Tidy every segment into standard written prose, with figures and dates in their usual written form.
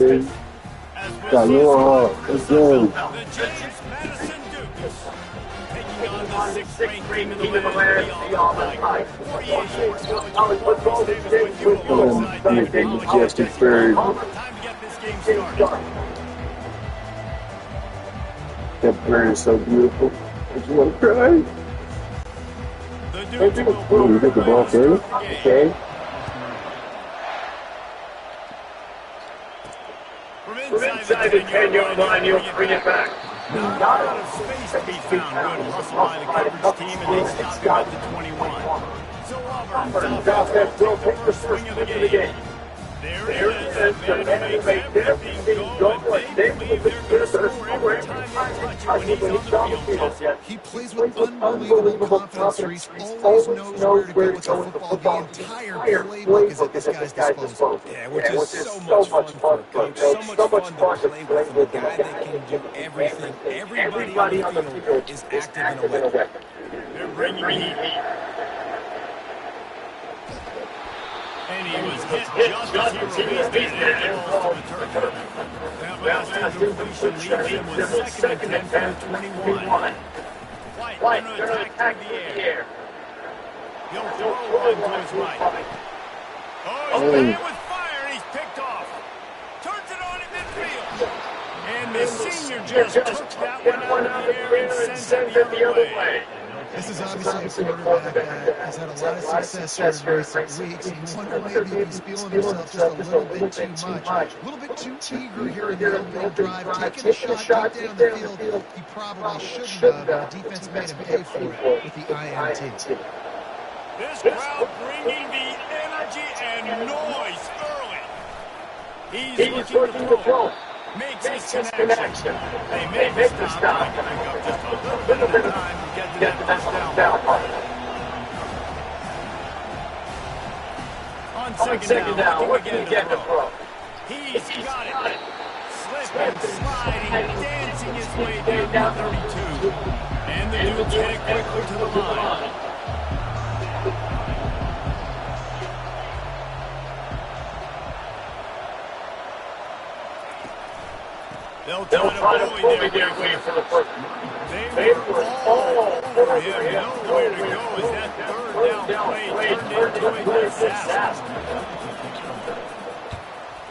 Got your let's go. The James Madison Dukes taking on the sixth-ranked team in the land, the All-Black. 48 years college football. Davis with you alongside the Majestic bird. Time to get this game started. That bird is so beautiful. I just want to cry. The Dukes will You get the ball first. Okay. From inside the 10-yard line, you'll bring it back. Not a lot of space to be found. Good hustle by the coverage team, and they stop him at the 21. So Auburn's offense will take the swing of the game. There it is, the man who makes everything go, and they believe they're going to score every time they touch it when he's on the field. He plays with unbelievable confidence. He always knows where to go with the football. The entire playbook is at this guy's disposal. Yeah, which is so much fun for a coach. So much fun to play with a guy that can do everything. Everybody on the field is active in a way. They're bringing heat. And he was hit just as he released it and falls to the turf. That last incompletion leaves him with second and 10 from the 21. White going to attack through the air. He'll throw one to his right. Oh, he's hit with fire, and he's picked off. Turns it on in midfield. And the senior just took that one out of the air and sends it the other way. This is obviously a quarterback that has had a lot of success here in recent weeks. You wonder maybe if he's feeling himself just a little bit too much. A little bit too eager here in the opening drive. Taking a shot deep down the field. He probably shouldn't have. The defense made him pay for it with the INT. This crowd bringing the energy and noise early. He's looking to throw. Makes his connection. They make the stop. Pick up just a little bit of time to get to that first down. On second down, what can he get to throw? He's got it. Slipping, sliding, dancing his way down 32. And the Dukes get it quickly to the line. They'll try to bully their way for the first. They were all over him. Nowhere to go as that third down play turned into a disaster.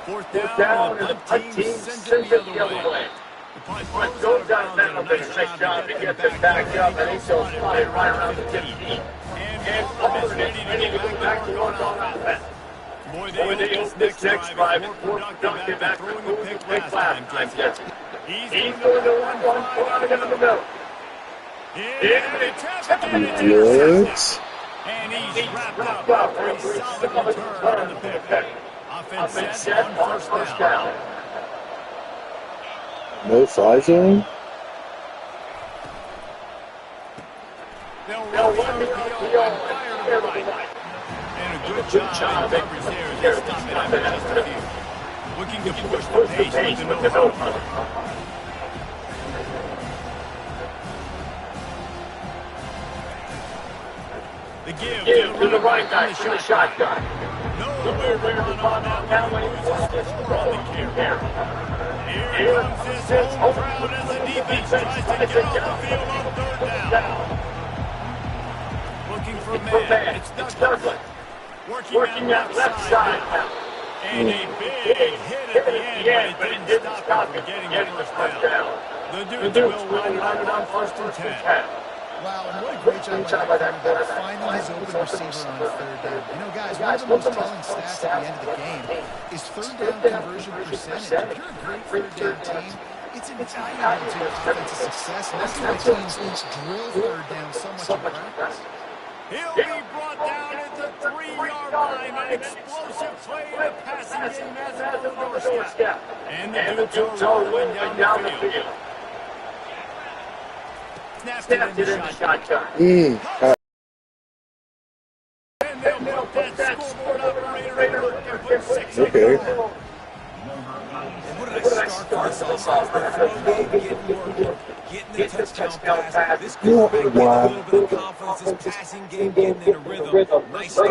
Fourth down, and the team sends it the other way. The punt goes out of bounds, and a nice job to get them back up, and he goes right around the 15. And Auburn is ready to go back to work on offense. Boy, they hope this next drive is more productive after throwing a pick last time, Jesse. He's going to run one far in the middle. And they trap again into interception. And he's wrapped up for a solid return on the pick. Offense set on first down. No fly zone? They'll run the RPO and fire to the right. And a good job in coverage there as they stop it at just a few. Looking to push the pace with the no huddle. The give to the right guy for the shotgun. Nowhere to run on that one. Loses on the carry. Here comes this home crowd as the defense tries to get off the field on third down. Looking for a man. It's Douglas. Working that left side now. And a big hit at the end, but it didn't stop him from getting the first down. The Dukes will run it on first and 10. Wow, and what a great job by that quarterback, finding his open receiver on third down. You know, guys, one of the most telling stats at the end of the game is third down conversion percentage. If you're a great third down team, it's invaluable to your offensive success, and that's why teams drill third down so much in practice. He'll be brought down at the 3-yard line. An explosive play in the passing game has it on the doorstep. And the Dukes are rolling down the field. Snapped it in the shotgun. And they'll put that scoreboard operator and put 6 on the board. What did I start for this offense? Getting the touchdown pass. This quarterback getting a little bit of confidence. This passing game getting in a rhythm. Nice start.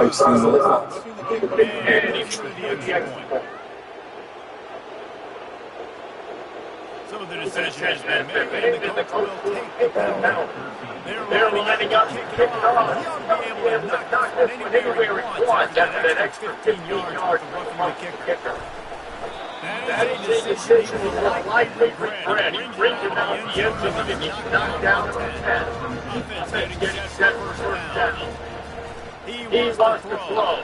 And he threw the extra point. So the decision has been made, and the coach will take the penalty. They're lining up to kick it off. He ought to be able to knock this one anywhere he wants after that extra 15 yards with roughing the kicker. That is a decision he will likely regret. He brings it down the end zone and he's knocked down to 10. Offense getting set for first down. He wants to throw.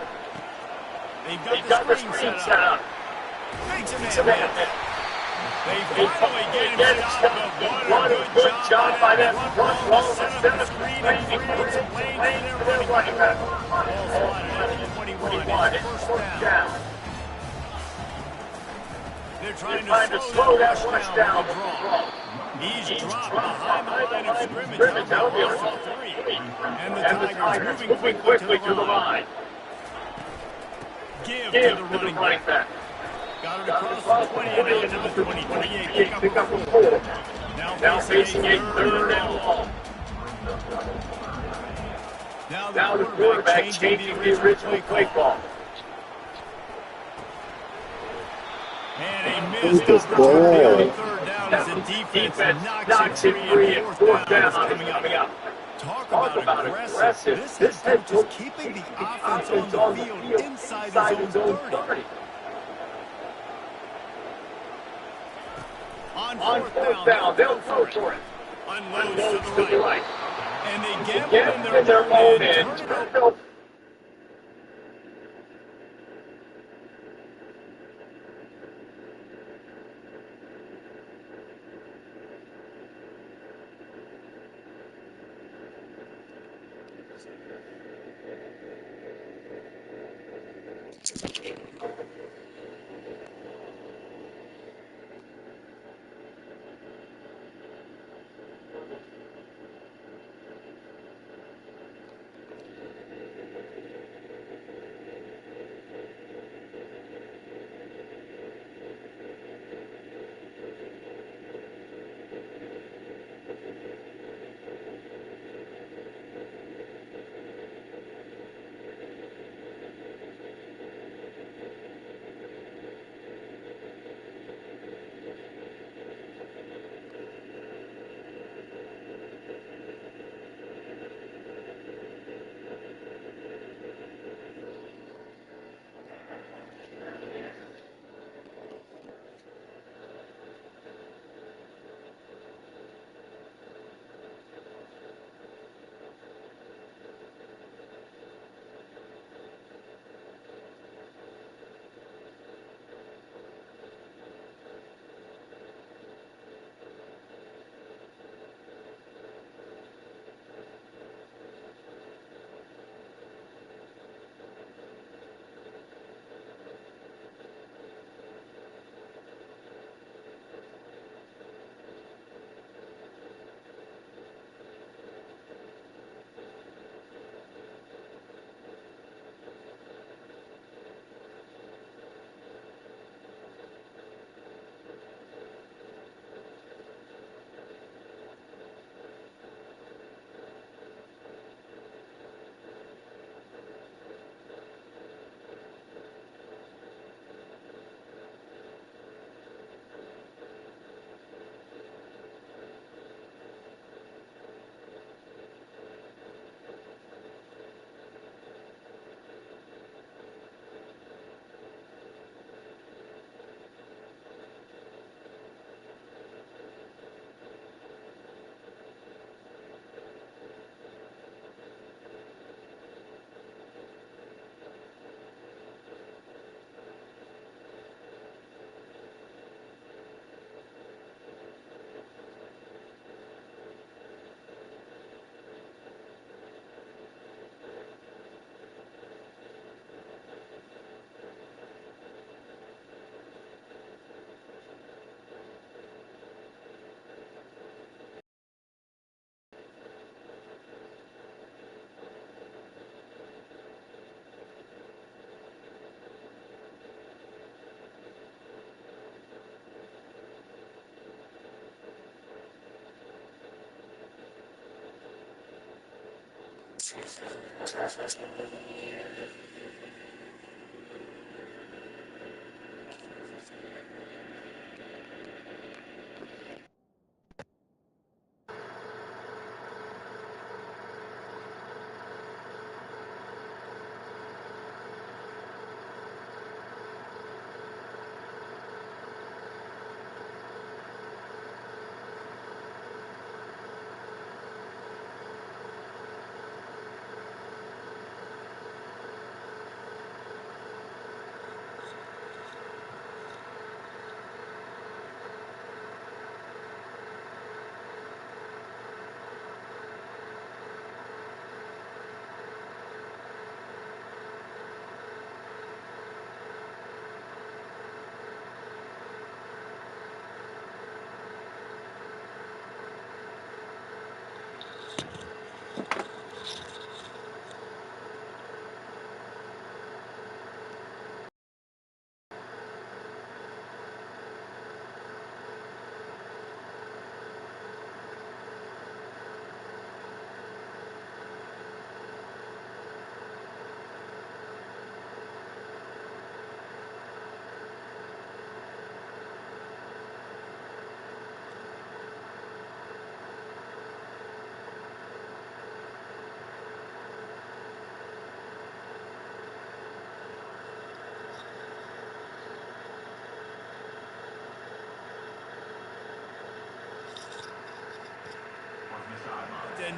They've got the screen set up. Makes a It's a man. man. They finally get him stopped, but what a good job by that front wall to set up the screen and create some lanes for their running back. Ball slotted at 21. It's first down. They're trying to slow that rush down with the draw. He's dropped behind the line of scrimmage. That'll be a ball 3. And the Tigers moving quickly to the line. Give to the running back. Got it across the 20 and into the 20-28. Pick up the 4. Now facing a third and long. Now the quarterback changing the original play call. And a missed opportunity on third down as the defense knocks it free and fourth down coming up. Talk about aggressive. This head coach is keeping the offense on the field inside his own 30. On fourth down, they'll go for it. Unloads to the right. And they gamble in their own end. Turn it over.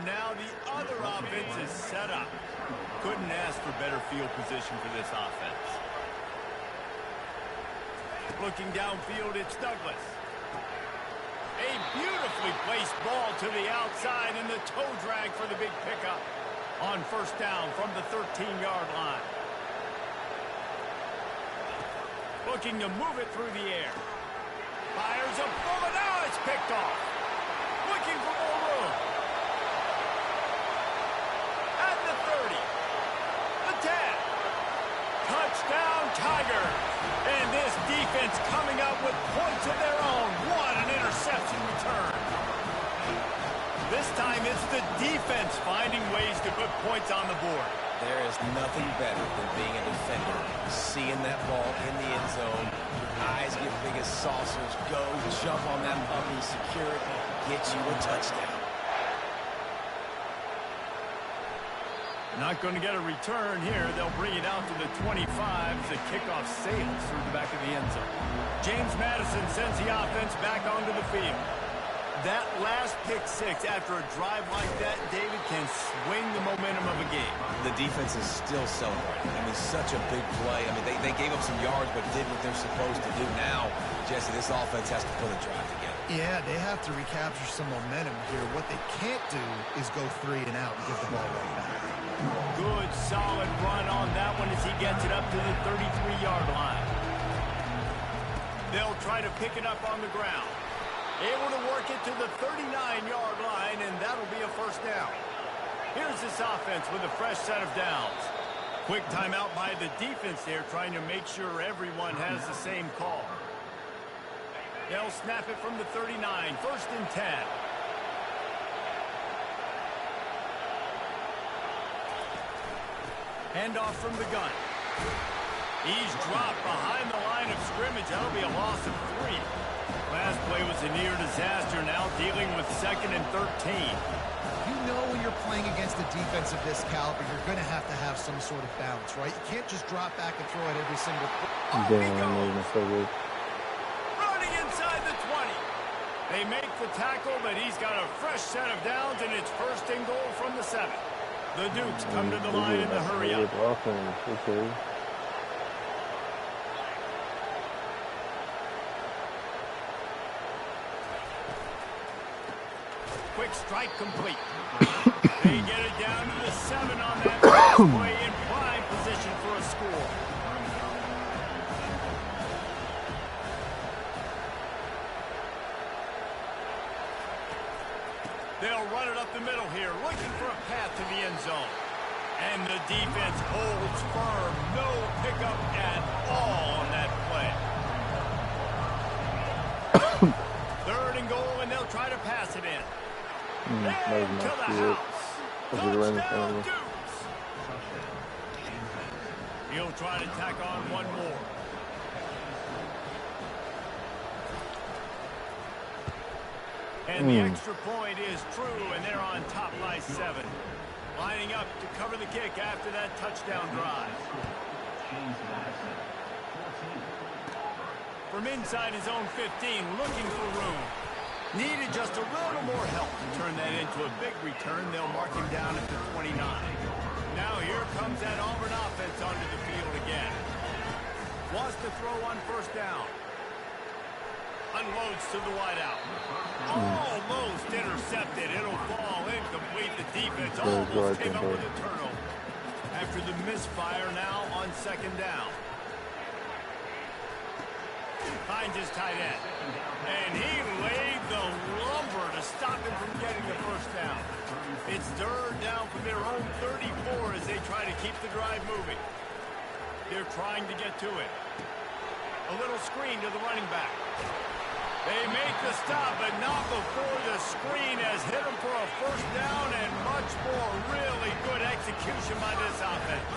now the other offense is set up. Couldn't ask for better field position for this offense. Looking downfield, it's Douglas. A beautifully placed ball to the outside, and the toe drag for the big pickup on first down from the 13-yard line. Looking to move it through the air. Fires a bullet. Now it's picked off. Looking for more room. At the 30. The 10. Touchdown, Tigers. And this defense coming up with points of their own. What an interception return. This time it's the defense finding ways to put points on the board. There is nothing better than being a defender. Seeing that ball in the end zone, your eyes get big as saucers, go, jump on that puppy, secure it, get you a touchdown. Not going to get a return here. They'll bring it out to the 25 as the kickoff sails through the back of the end zone. James Madison sends the offense back onto the field. That last pick six after a drive like that, David, can swing the momentum of a game. The defense is still celebrating. I mean, such a big play. I mean, they gave up some yards but did what they're supposed to do. Now, Jesse, this offense has to put a drive together. Yeah, they have to recapture some momentum here. What they can't do is go 3 and out and give the ball right back. Good, solid run on that one as he gets it up to the 33-yard line. They'll try to pick it up on the ground. Able to work it to the 39-yard line, and that'll be a first down. Here's this offense with a fresh set of downs. Quick timeout by the defense there, trying to make sure everyone has the same call. They'll snap it from the 39, 1st and 10. Handoff from the gun. He's dropped behind the line of scrimmage. That'll be a loss of 3. Last play was a near disaster, now dealing with 2nd and 13. You know when you're playing against a defense of this caliber, you're going to have some sort of balance, right? You can't just drop back and throw it every single play. Running inside the 20. They make the tackle, but he's got a fresh set of downs, and it's 1st and goal from the 7. The Dukes come to the line in the hurry up. Okay. Quick strike complete. They get it down to the 7 on that play in prime position for a score. They'll run it up the middle here, looking for a path to the end zone. And the defense holds firm. No pickup at all on that play. 3rd and goal, and they'll try to pass it in. And to the house. Touchdown, Dukes. He'll try to tack on one more. And the extra point is true, and they're on top by 7. Lining up to cover the kick after that touchdown drive. From inside his own 15, looking for room. Needed just a little more help to turn that into a big return. They'll mark him down at the 29. Now here comes that Auburn offense onto the field again. Wants to throw on 1st down. Unloads to the wideout. Almost intercepted. It'll fall incomplete. The defense almost came up with a turnover. After the misfire, now on 2nd down. Finds his tight end. And he laid the lumber to stop him from getting the 1st down. It's 3rd down from their own 34 as they try to keep the drive moving. They're trying to get to it. A little screen to the running back. They make the stop, but not before the screen has hit them for a 1st down and much more. Really good execution by this offense.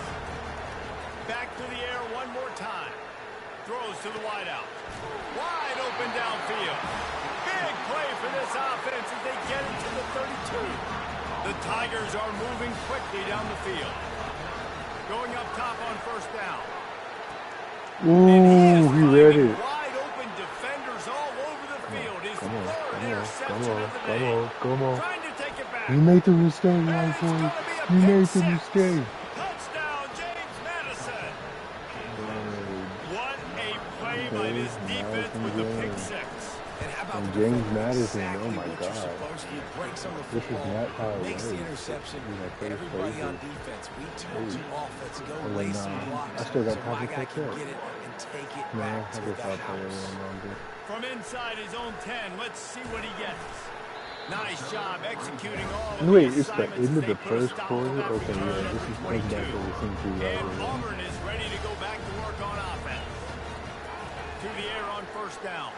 Back to the air one more time. Throws to the wideout. Wide open downfield. Big play for this offense as they get it to the 32. The Tigers are moving quickly down the field. Going up top on 1st down. Ooh, he read it. Wide open defenders all over the field. His 3rd interception of the day. Come on. Trying to take it back. back. You made the mistake, my And it's boy. going to be a You pick made the six. mistake. Touchdown, James Madison. Bro, What a play by okay, this defense Madison with the pick James. six. And how about And the James defender? Madison, oh Exactly my what you're God. supposed to do. Breaks on the This is football, not how it makes was. the interception. You know, first Everybody on phases. defense, we told you offense, go And lay then, some blocks I still got so time my to guy catch can up. get it and take it No, back I to guess the I'll play a house. little longer. From inside his own 10, let's see what he gets. Nice job executing all of Wait, the it's the assignments end as of they the put a first stop quarter? to that Okay, return yeah, this number is 22. back to the seems to be And right here. Auburn is ready to go back to work on offense. To the air on first down.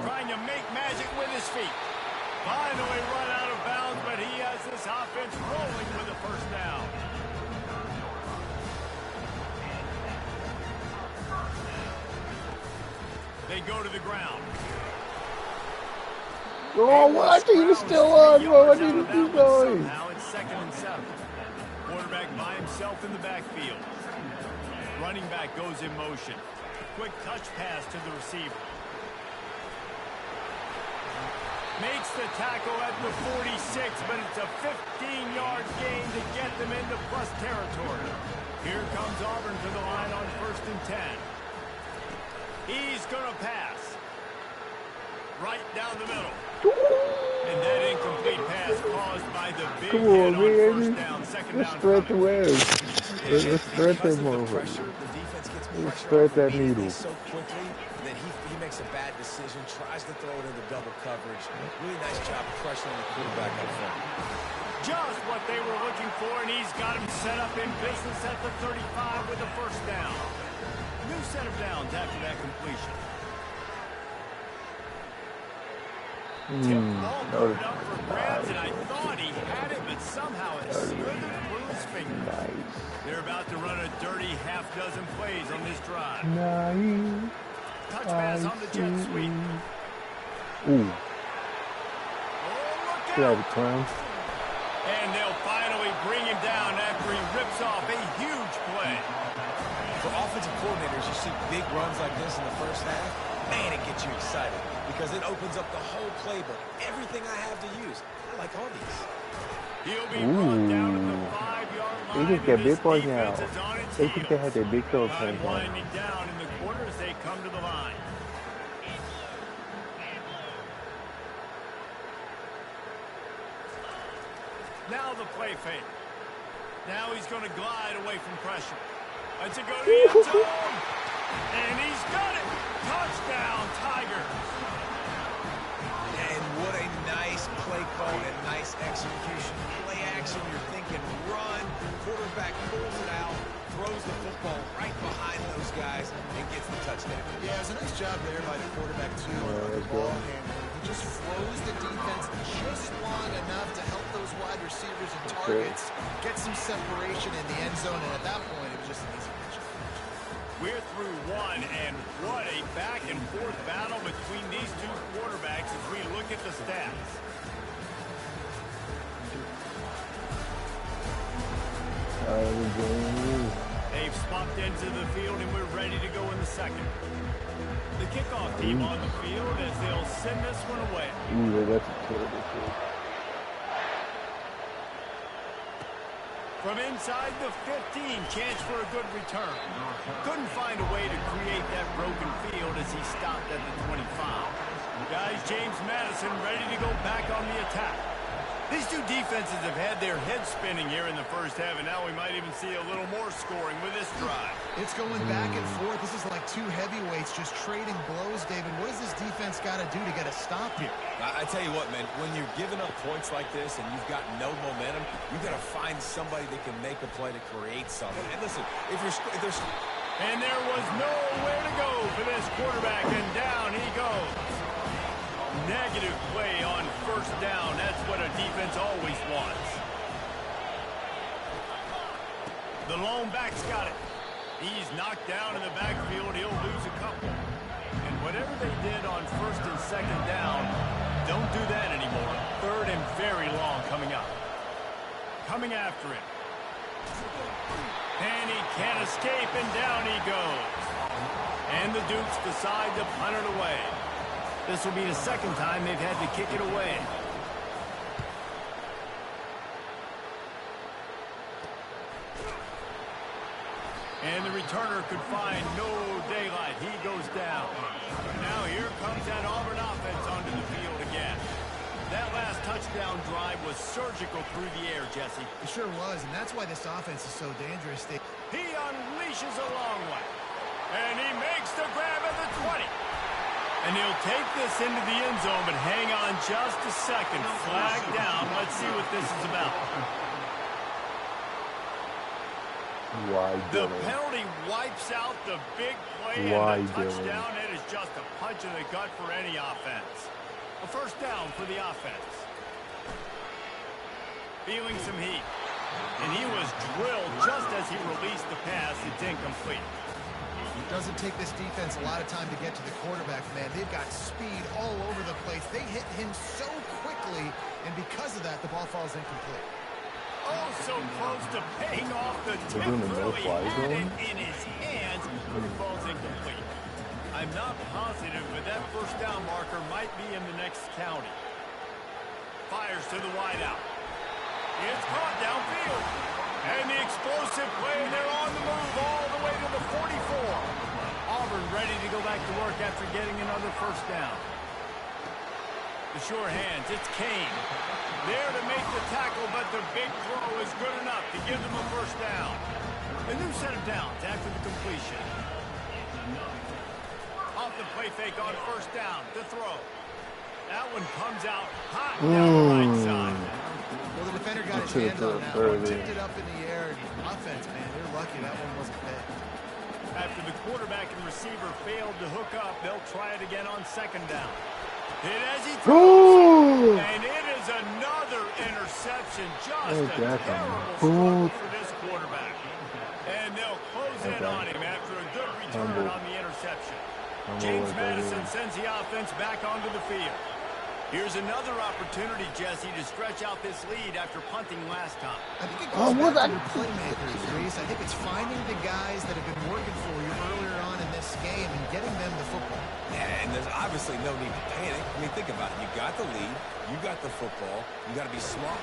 Trying to make magic with his feet. Finally run out of bounds, but he has this offense rolling with the first down. They go to the ground. Oh, what? He was still on, bro. I need to keep going. Somehow it's 2nd and 7. Quarterback by himself in the backfield. Running back goes in motion. Quick touch pass to the receiver. Makes the tackle at the 46, but it's a 15-yard gain to get them into plus territory. Here comes Auburn to the line on 1st and 10. He's going to pass. Right down the middle. And that incomplete pass caused by the big Come hit on, on man. first down, second Let's down thread the coming. web. Let's thread that Because of the motherfucker. pressure, the defense gets Let's pressure thread off that immediately needle. so quickly that he makes a bad decision, tries to throw it into double coverage. Really nice job pressuring the quarterback up front. Just what they were looking for, and he's got him set up in business at the 35 with the first down. New set of downs after that completion. Tip ball put it up for grabs, and I thought he had it, but somehow it slithered through his finger. Nice. They're about to run a dirty half-dozen plays on this drive. Nice. Touch pass on the jet sweep. Ooh. Oh, look Get out out! of the clown. And they'll finally bring him down after he rips off a huge play. For offensive coordinators, you see big runs like this in the first half, man, it gets you excited because it opens up the whole playbook. Everything I have to use. I like all these. He'll be brought down at the 5-yard line. They think they're and this big boys now. defense is on its They think they heels. had their big toe Time tank on. winding down in the quarter as they come to the line. Now the play fake. Now he's going to glide away from pressure. Let's it go to the end zone. And he's got it. Touchdown, Tigers. And what a nice play call and nice execution. Play action, you're thinking run. Quarterback pulls it out, throws the football right behind those guys, and gets the touchdown. Yeah, it was a nice job there by the quarterback, too, on the ball handler. He just froze the defense just long enough to help those wide receivers and targets get some separation in the end zone, and at that point, it was just an easy catch. We're through one, and what a back-and-forth battle between these two quarterbacks as we look at the stats. They've swapped ends of the field, and we're ready to go in the second. The kickoff team on the field as they'll send this one away. Ooh, that's a terrible kick. From inside the 15, chance for a good return. Couldn't find a way to create that broken field as he stopped at the 25. Guys, James Madison ready to go back on the attack. These two defenses have had their heads spinning here in the first half, and now we might even see a little more scoring with this drive. It's going back and forth. This is like two heavyweights just trading blows, David. What does this defense got to do to get a stop here? I tell you what, man, when you're giving up points like this and you've got no momentum, you've got to find somebody that can make a play to create something. And listen, if there's... And there was nowhere to go for this quarterback, and down he goes. Negative play on first down. That's what a defense always wants. The lone back's got it. He's knocked down in the backfield. He'll lose a couple. And whatever they did on first and second down, don't do that anymore. Third and very long coming up. Coming after him. And he can't escape, and down he goes. And the Dukes decide to punt it away. This will be the second time they've had to kick it away. And the returner could find no daylight. He goes down. Now here comes that Auburn offense onto the field again. That last touchdown drive was surgical through the air, Jesse. It sure was, and that's why this offense is so dangerous. He unleashes a long one. And he makes the grab at the 20. And he'll take this into the end zone, but hang on just a second. Flag down. Let's see what this is about. The penalty wipes out the big play, and the touchdown. It is just a punch in the gut for any offense. A first down for the offense. Feeling some heat. And he was drilled just as he released the pass. It's incomplete. It doesn't take this defense a lot of time to get to the quarterback, man. They've got speed all over the place. They hit him so quickly, and because of that, the ball falls incomplete. Oh, so close to paying off the tip. Really had it in his hands, but it falls incomplete. I'm not positive, but that first down marker might be in the next county. Fires to the wideout. It's caught downfield. And the explosive play, and they're on the move all the way to the 44. Auburn ready to go back to work after getting another first down. The sure hands, it's Kane. There to make the tackle, but the big throw is good enough to give them a first down. A new set of downs after the completion. Off the play fake on first down, the throw. That one comes out hot down the right side. Well, the defender got his hand on that one, tipped it up in the air, and offense, man, they're lucky that one wasn't big. After the quarterback and receiver failed to hook up, they'll try it again on second down. Hit as he throws, and it is another interception. Just a terrible struggle for this quarterback. And they'll close in on him after a good return on the interception. James Madison sends the offense back onto the field. Here's another opportunity, Jesse, to stretch out this lead after punting last time. I think it goes back to your playmakers, Reese. I think it's finding the guys that have been working for you earlier on in this game and getting them the football. Yeah, and there's obviously no need to panic. I mean, think about it. You got the lead. You got the football. You got to be smart.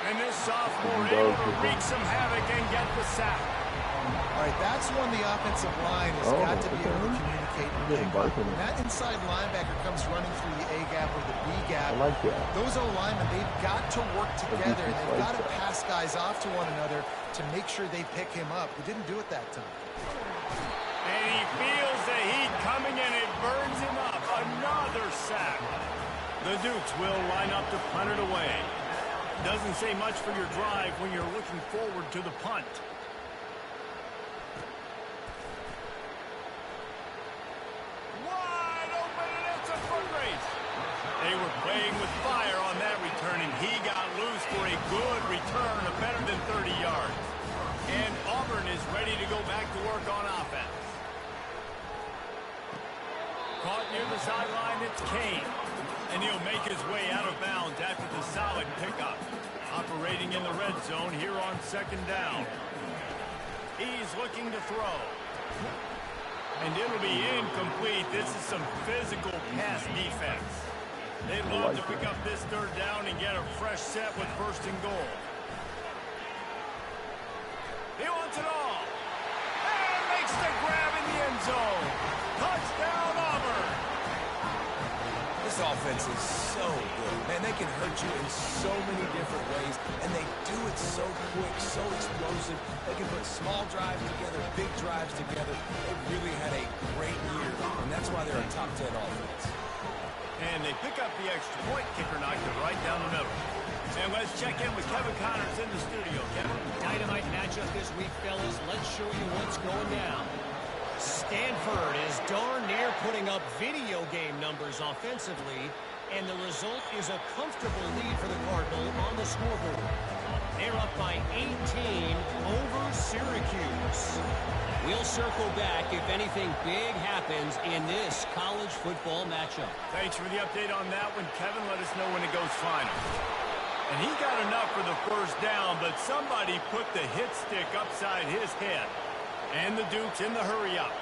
And this sophomore able to wreak some havoc and get the sack. All right, that's when the offensive line has got to be able to communicate. When that inside linebacker comes running through the A gap or the B gap, those O-linemen, they've got to work together, and they've got to pass guys off to one another to make sure they pick him up. They didn't do it that time. And he feels the heat coming, and it burns him up. Another sack. The Dukes will line up to punt it away. Doesn't say much for your drive when you're looking forward to the punt. They were playing with fire on that return, and he got loose for a good return of better than 30 yards. And Auburn is ready to go back to work on offense. Caught near the sideline, it's Kane. And he'll make his way out of bounds after the solid pickup. Operating in the red zone here on second down. He's looking to throw. And it'll be incomplete. This is some physical pass defense. They'd love to pick up this third down and get a fresh set with first and goal. He wants it all. And makes the grab in the end zone. Touchdown, Auburn. This offense is so good. Man, they can hurt you in so many different ways, and they do it so quick, so explosive. They can put small drives together, big drives together. They really had a great year, and that's why they're a top 10 offense. And they pick up the extra point. Kicker knocked it right down the middle. And let's check in with Kevin Connors in the studio. Kevin? Dynamite matchup this week, fellas. Let's show you what's going down. Stanford is darn near putting up video game numbers offensively, and the result is a comfortable lead for the Cardinal on the scoreboard. They're up by 18 over Syracuse. We'll circle back if anything big happens in this college football matchup. Thanks for the update on that one, Kevin. Let us know when it goes final. And he got enough for the first down, but somebody put the hit stick upside his head. And the Dukes in the hurry up.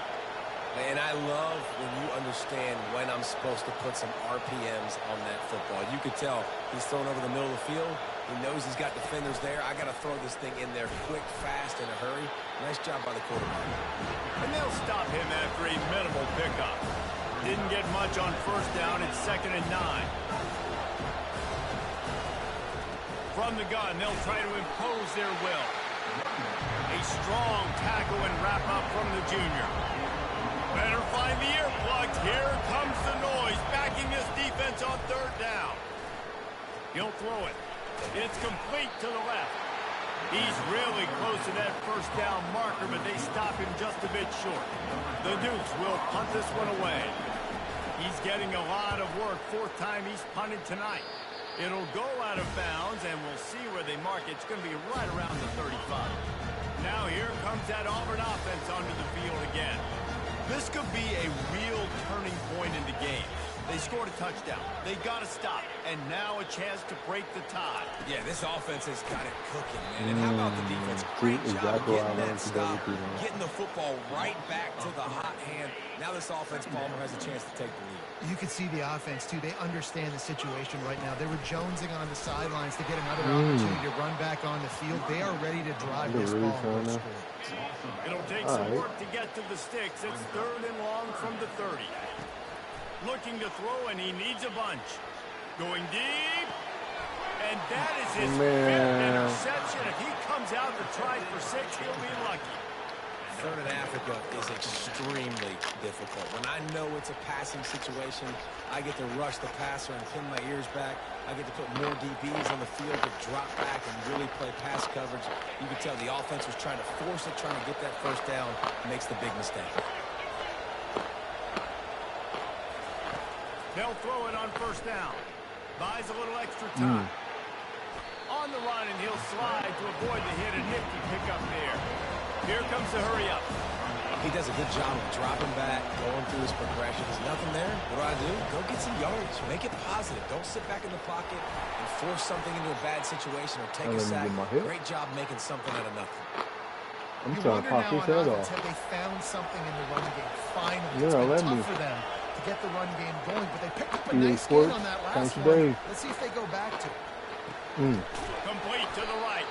Man, I love when you understand when I'm supposed to put some RPMs on that football. You could tell he's thrown over the middle of the field. He knows he's got defenders there. I got to throw this thing in there quick, fast, in a hurry. Nice job by the quarterback. And they'll stop him after a minimal pickup. Didn't get much on first down. It's 2nd and 9. From the gun, they'll try to impose their will. A strong tackle and wrap up from the junior. Better find the earplugs. Here comes the noise, backing this defense on 3rd down. He'll throw it. It's complete to the left. He's really close to that first down marker, but they stop him just a bit short. The Dukes will punt this one away. He's getting a lot of work. 4th time he's punted tonight. It'll go out of bounds, and we'll see where they mark it. It's going to be right around the 35. Now here comes that Auburn offense onto the field again. This could be a real turning point in the game. They scored a touchdown. They got to stop. And now a chance to break the tie. Yeah, this offense has got it cooking, man. And how about the defense? Great job getting that stop, getting the football right back to the hot hand. Now this offense, Palmer, has a chance to take the lead. You can see the offense, too. They understand the situation right now. They were jonesing on the sidelines to get another opportunity to run back on the field. They are ready to drive this ball and score. It'll take some work to get to the sticks. It's 3rd and long from the 30. Looking to throw, and he needs a bunch. Going deep. And that is his 5th interception. If he comes out to try for 6, he'll be lucky. 3rd and Africa is extremely difficult. When I know it's a passing situation, I get to rush the passer and pin my ears back. I get to put more DBs on the field to drop back and really play pass coverage. You can tell the offense was trying to force it, trying to get that first down, makes the big mistake. They'll throw it on 1st down. Buys a little extra time. On the run, and he'll slide to avoid the hit. A nifty pickup there. Here comes the hurry up. He does a good job of dropping back, going through his progressions. Nothing there. What do? Go get some yards. Make it positive. Don't sit back in the pocket and force something into a bad situation or take a sack. Great job making something out of nothing. I'm trying to pop his head off. Have they found something in the run game? Finally, it's been tough for them to get the run game going, but they picked up a nice gain on that last one. Let's see if they go back to it. Complete to the right.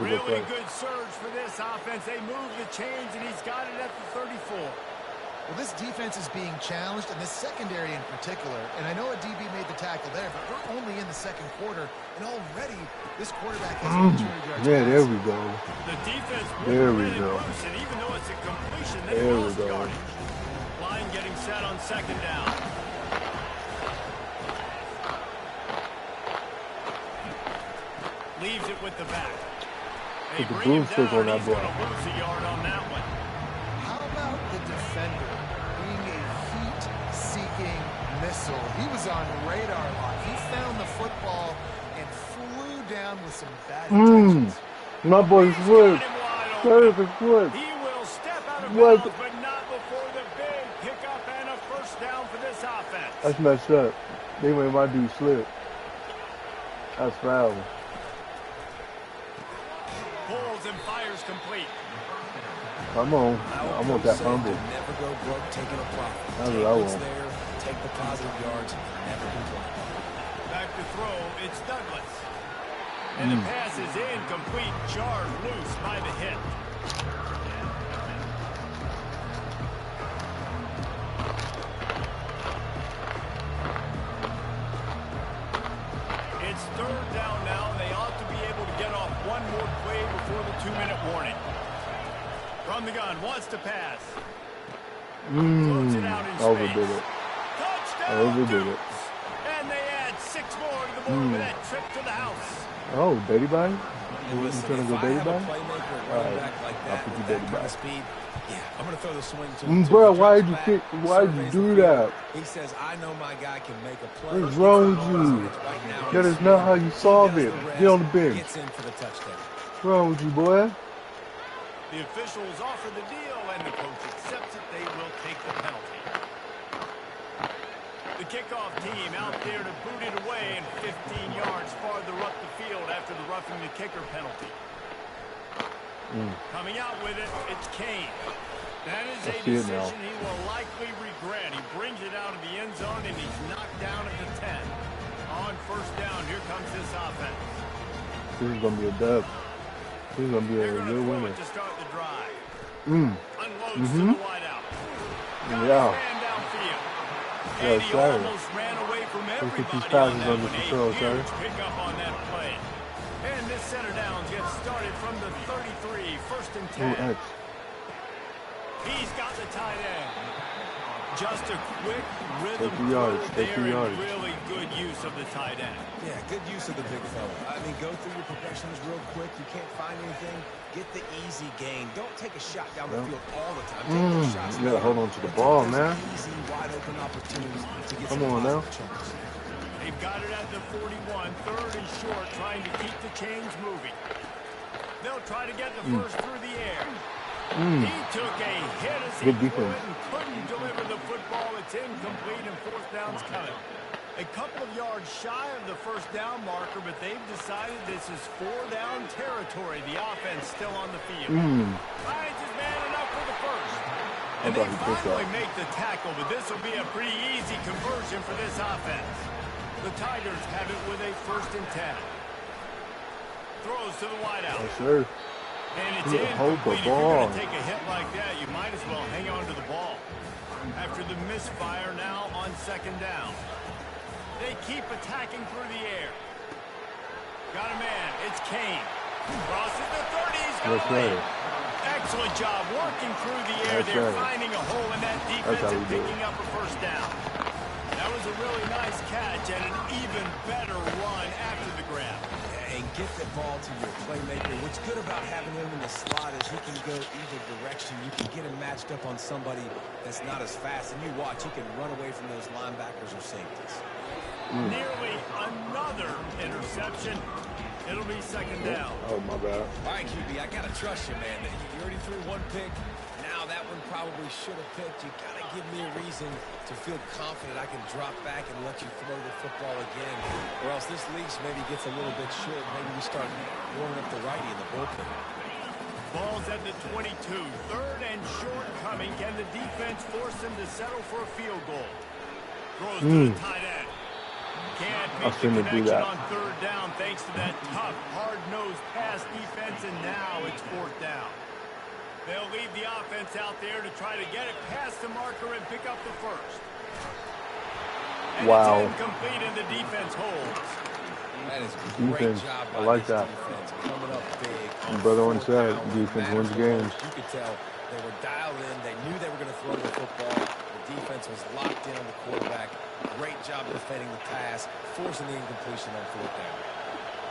Really good surge for this offense. They move the chains, and he's got it at the 34. Well, this defense is being challenged, and this secondary in particular. And I know a DB made the tackle there, but we're only in the 2nd quarter, and already this quarterback has injury yards. Yeah, there we go. The defense there we go. Loose, and even though it's a completion, they lost yardage. Line getting set on 2nd down. Leaves it with the back. They bring him down, and he's going to lose a yard on that one. How about the defender being a heat-seeking missile? He was on radar lock. He found the football and flew down with some bad intentions. My boy's foot. Perfect foot. He will step out of bounds, but not before the big pickup and a 1st down for this offense. That's messed up. They made my dude slip. That's foul. Pulls and fires complete. Come on. I want that fumble. Never go broke taking a profit. That's what I want. There, take the positive yards, never complain. Back to throw, it's Douglas. And the pass is incomplete, jarred loose by the hit. It's 3rd down now. They ought to be able to get off one more play before the 2-minute warning. From the gun, wants to pass. Throws it out in Overdid space. it. Touchdown, Overdid it. And they add 6 more to the board with that trip to the house. Oh, Betty Bye? You Listen, trying to go if Betty I Bye? have a playmaker running back like that, I'll put you with Betty that kind Bye. of speed, yeah, I'm going to throw the swing to him. Bro, why'd you do that? He says, I know my guy can make a play. What's wrong with you? That is not how you solve it. Get on the bench. Gets in for the touchdown. What's wrong with you, boy? The officials offer the deal, and the coach accepts it. They will take the penalty. The kickoff team out there to boot it away, and 15 yards farther up the field after the roughing the kicker penalty. Coming out with it, it's Kane. That is a decision he will likely regret. He brings it out of the end zone, and he's knocked down at the 10. On 1st down, here comes this offense. This is gonna be a dub. This is gonna be a They're gonna good throw winner. it to start the drive. Mm. Unloads to the wideout. Got his Yeah. man downfield. Yes, And he sir. almost ran away from Let's get these everybody passes on that under one. control, A sir. huge pickup on that play. And this center down gets started from the 33, 1st and 10. Ooh, X. He's got the tight end. Just a quick rhythm Take the yards, throw take the there yards. and really good use of the tight end. Yeah, good use of the big fella. I mean, go through your progressions real quick. You can't find anything. Get the easy gain. Don't take a shot down the field all the time. Take those shots. You gotta hold on to the ball, man. Easy, wide open opportunities to get Come some on now. positive chunks. They've got it at the 41, 3rd and short, trying to keep the chains moving. They'll try to get the first through the air. He took a hit as he Good threw defense. it and couldn't deliver the football. It's incomplete and 4th down's coming. A couple of yards shy of the 1st down marker, but they've decided this is 4-down territory. The offense still on the field. Finds his man enough for the first. And they thought he picked finally up. make the tackle, but this will be a pretty easy conversion for this offense. The Tigers have it with a 1st and 10. Throws to the wideout. Yes, sir. And it's Yeah, hold the incomplete. If you're ball. going to take a hit like that, you might as well hang on to the ball. After the misfire now on 2nd down. They keep attacking through the air. Got a man. It's Kane. Crosses the 30. He's got Yes, a lead. sir. Excellent job working through the air. Yes, They're sir. finding a hole in that defense That's how and we do it. picking up a 1st down. That was a really nice catch and an even better run after the grab. And get the ball to your playmaker. What's good about having him in the slot is he can go either direction. You can get him matched up on somebody that's not as fast. And you watch, he can run away from those linebackers or safeties. Nearly another interception. It'll be 2nd down. Oh, my bad. All right, QB, I got to trust you, man. You already threw one pick. Now that one probably should have picked. You got to give me a reason to feel confident I can drop back and let you throw the football again. Or else this leash maybe gets a little bit short. Maybe we start warming up the righty in the bullpen. Ball's at the 22. 3rd and short coming. Can the defense force them to settle for a field goal? Throws to the tight end. Can't I make the shouldn't do connection that. on 3rd down thanks to that tough, hard-nosed pass defense, and now it's 4th down. They'll leave the offense out there to try to get it past the marker and pick up the 1st. And Wow. it's incomplete and the defense holds. That is a great Defense. job I by like this that. defense. Coming up big. My brother once 4th said, down, defense matter wins of games. You could tell they were dialed in. They knew they were going to throw the football. The defense was locked in on the quarterback. Great job defending the pass, forcing the incompletion on 4th down.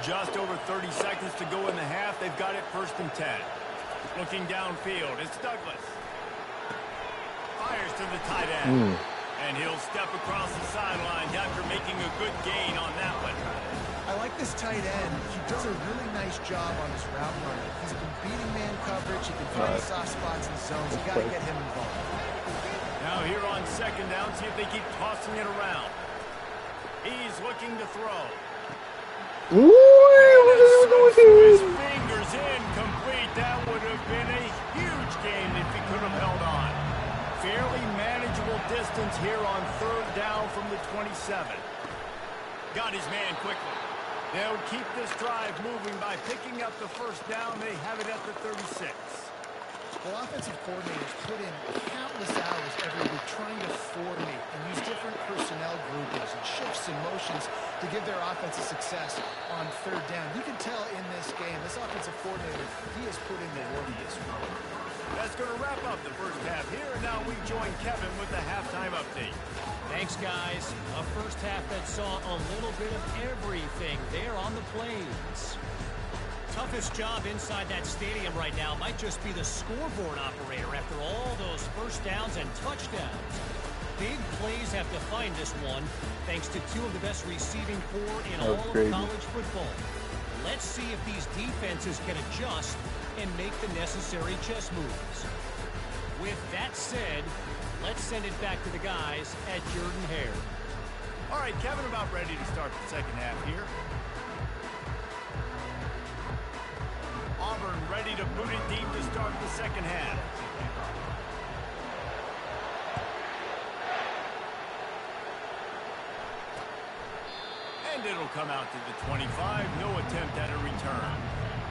Just over 30 seconds to go in the half. They've got it 1st and 10. Looking downfield, it's Douglas. Fires to the tight end. And he'll step across the sidelines after making a good gain on that one. I like this tight end. He does a really nice job on his route running. He's been beating man coverage. He can find soft spots in the zones. You got to get him involved. Now here on 2nd down, see if they keep tossing it around. He's looking to throw. Ooh, look at His him. fingers incomplete. That would have been a huge gain if he could have held on. Fairly manageable distance here on 3rd down from the 27. Got his man quickly. They'll keep this drive moving by picking up the 1st down. They have it at the 36. Well, offensive coordinators put in countless hours every week trying to formate and use different personnel groupings and shifts and motions to give their offensive success on 3rd down. You can tell in this game, this offensive coordinator, he has put in the work this week. That's going to wrap up the 1st half here. And now we join Kevin with the halftime update. Thanks, guys. A 1st half that saw a little bit of everything there on the plains. Toughest job inside that stadium right now might just be the scoreboard operator after all those 1st downs and touchdowns. Big plays have defined this one, thanks to 2 of the best receiving corps in all of college football. Let's see if these defenses can adjust and make the necessary chess moves. With that said, let's send it back to the guys at Jordan-Hare. All right, Kevin, about ready to start the 2nd half here. Auburn ready to boot it deep to start the 2nd half. And it'll come out to the 25. No attempt at a return.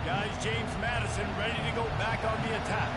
Guys, James Madison ready to go back on the attack.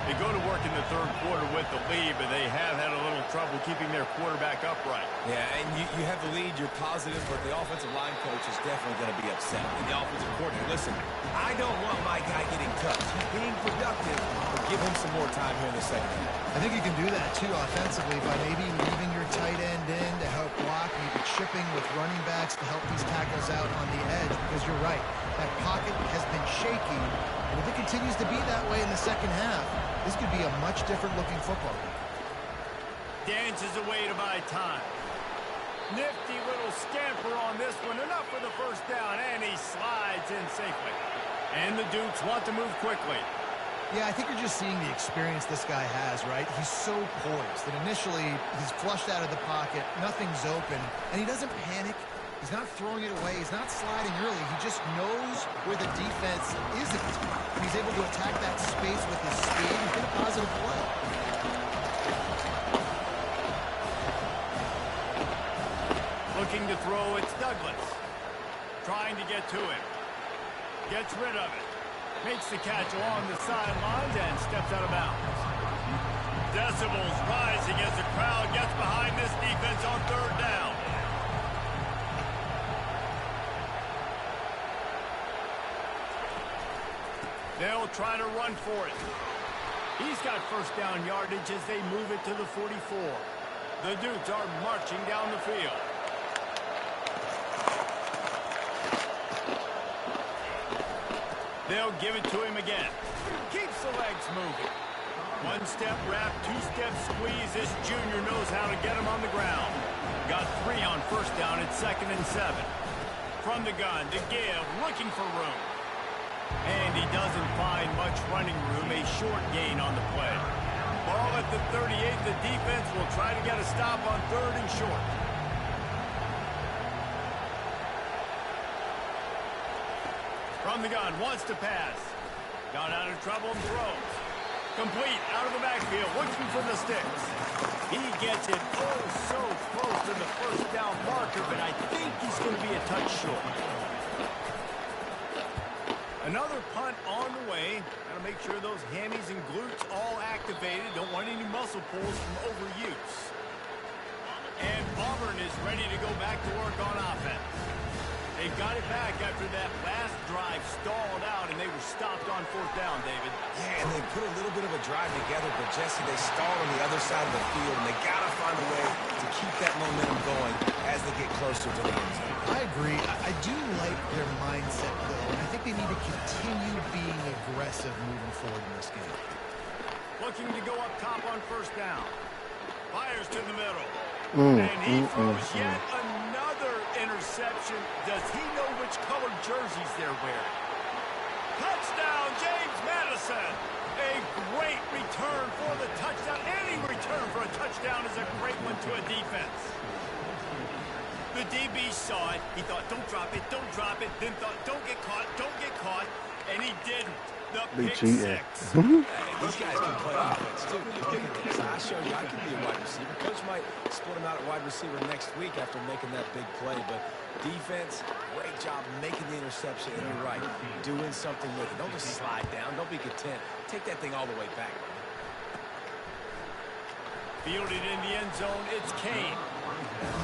They go to work in the third quarter with the lead, but they have had a little trouble keeping their quarterback upright. Yeah, and you have the lead, you're positive, but the offensive line coach is definitely going to be upset. And the offensive coordinator, listen, I don't want my guy getting touched. He's being productive, but give him some more time here in the second half. I think you can do that, too, offensively, by maybe leaving your tight end in to help block, maybe chipping with running backs to help these tackles out on the edge, because you're right. That pocket has been shaky, and if it continues to be that way in the second half, this could be a much different looking football game. Dances away to buy time. Nifty little scamper on this one. Enough for the first down, and he slides in safely. And the Dukes want to move quickly. Yeah, I think you're just seeing the experience this guy has, right? He's so poised that initially he's flushed out of the pocket, nothing's open, and he doesn't panic. He's not throwing it away. He's not sliding early. He just knows where the defense isn't. And he's able to attack that space with his speed and get a positive play. Looking to throw, it's Douglas. Trying to get to him. Gets rid of it. Makes the catch along the sidelines and steps out of bounds. Decibels rising as the crowd gets behind this defense on third down. They'll try to run for it. He's got first down yardage as they move it to the 44. The Dukes are marching down the field. They'll give it to him again. Keeps the legs moving. One-step wrap, two-step squeeze. This junior knows how to get him on the ground. Got 3 on first down at 2nd and 7. From the gun to give, looking for room. And he doesn't find much running room, a short gain on the play. Ball at the 38, the defense will try to get a stop on 3rd and short. From the gun, wants to pass. Got out of trouble and throws. Complete, out of the backfield, looking for the sticks. He gets it oh so close to the first down marker, but I think he's going to be a touch short. Another punt on the way. Got to make sure those hammies and glutes all activated. Don't want any muscle pulls from overuse. And Auburn is ready to go back to work on offense. They got it back after that last drive stalled out, and they were stopped on 4th down, David. Yeah, and they put a little bit of a drive together, but Jesse, they stalled on the other side of the field, and they got to find a way to keep that momentum going as they get closer to the end zone. I agree. I do like their mindset, though, and I think they need to continue being aggressive moving forward in this game. Looking to go up top on first down. Fires to the middle. And he throws yet another interception. Does he know which colored jerseys they're wearing? Touchdown, James Madison. A great return for the touchdown. Any return for a touchdown is a great one to a defense. The DB saw it. He thought, don't drop it, don't drop it. Then thought, don't get caught, don't get caught. And he didn't. The pick six. These guys can play offense, too. Look at this. I showed you I can be a wide receiver. Coach might split him out at wide receiver next week after making that big play. But defense, great job making the interception. And you're right, doing something with it. Don't just slide down. Don't be content. Take that thing all the way back. Fielded in the end zone, it's Kane.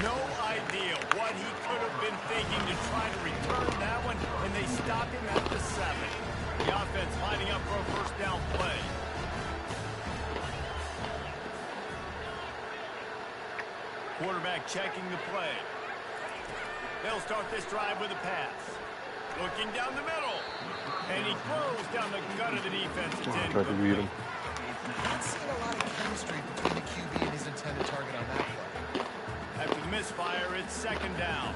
No idea what he could have been thinking to try to return that one, and they stop him at the 7. The offense lining up for a first down play. Quarterback checking the play. They'll start this drive with a pass. Looking down the middle. And he throws down the gut of the defense. Not seeing a lot of chemistry between the QB and his intended target on that play. After the misfire, it's 2nd down.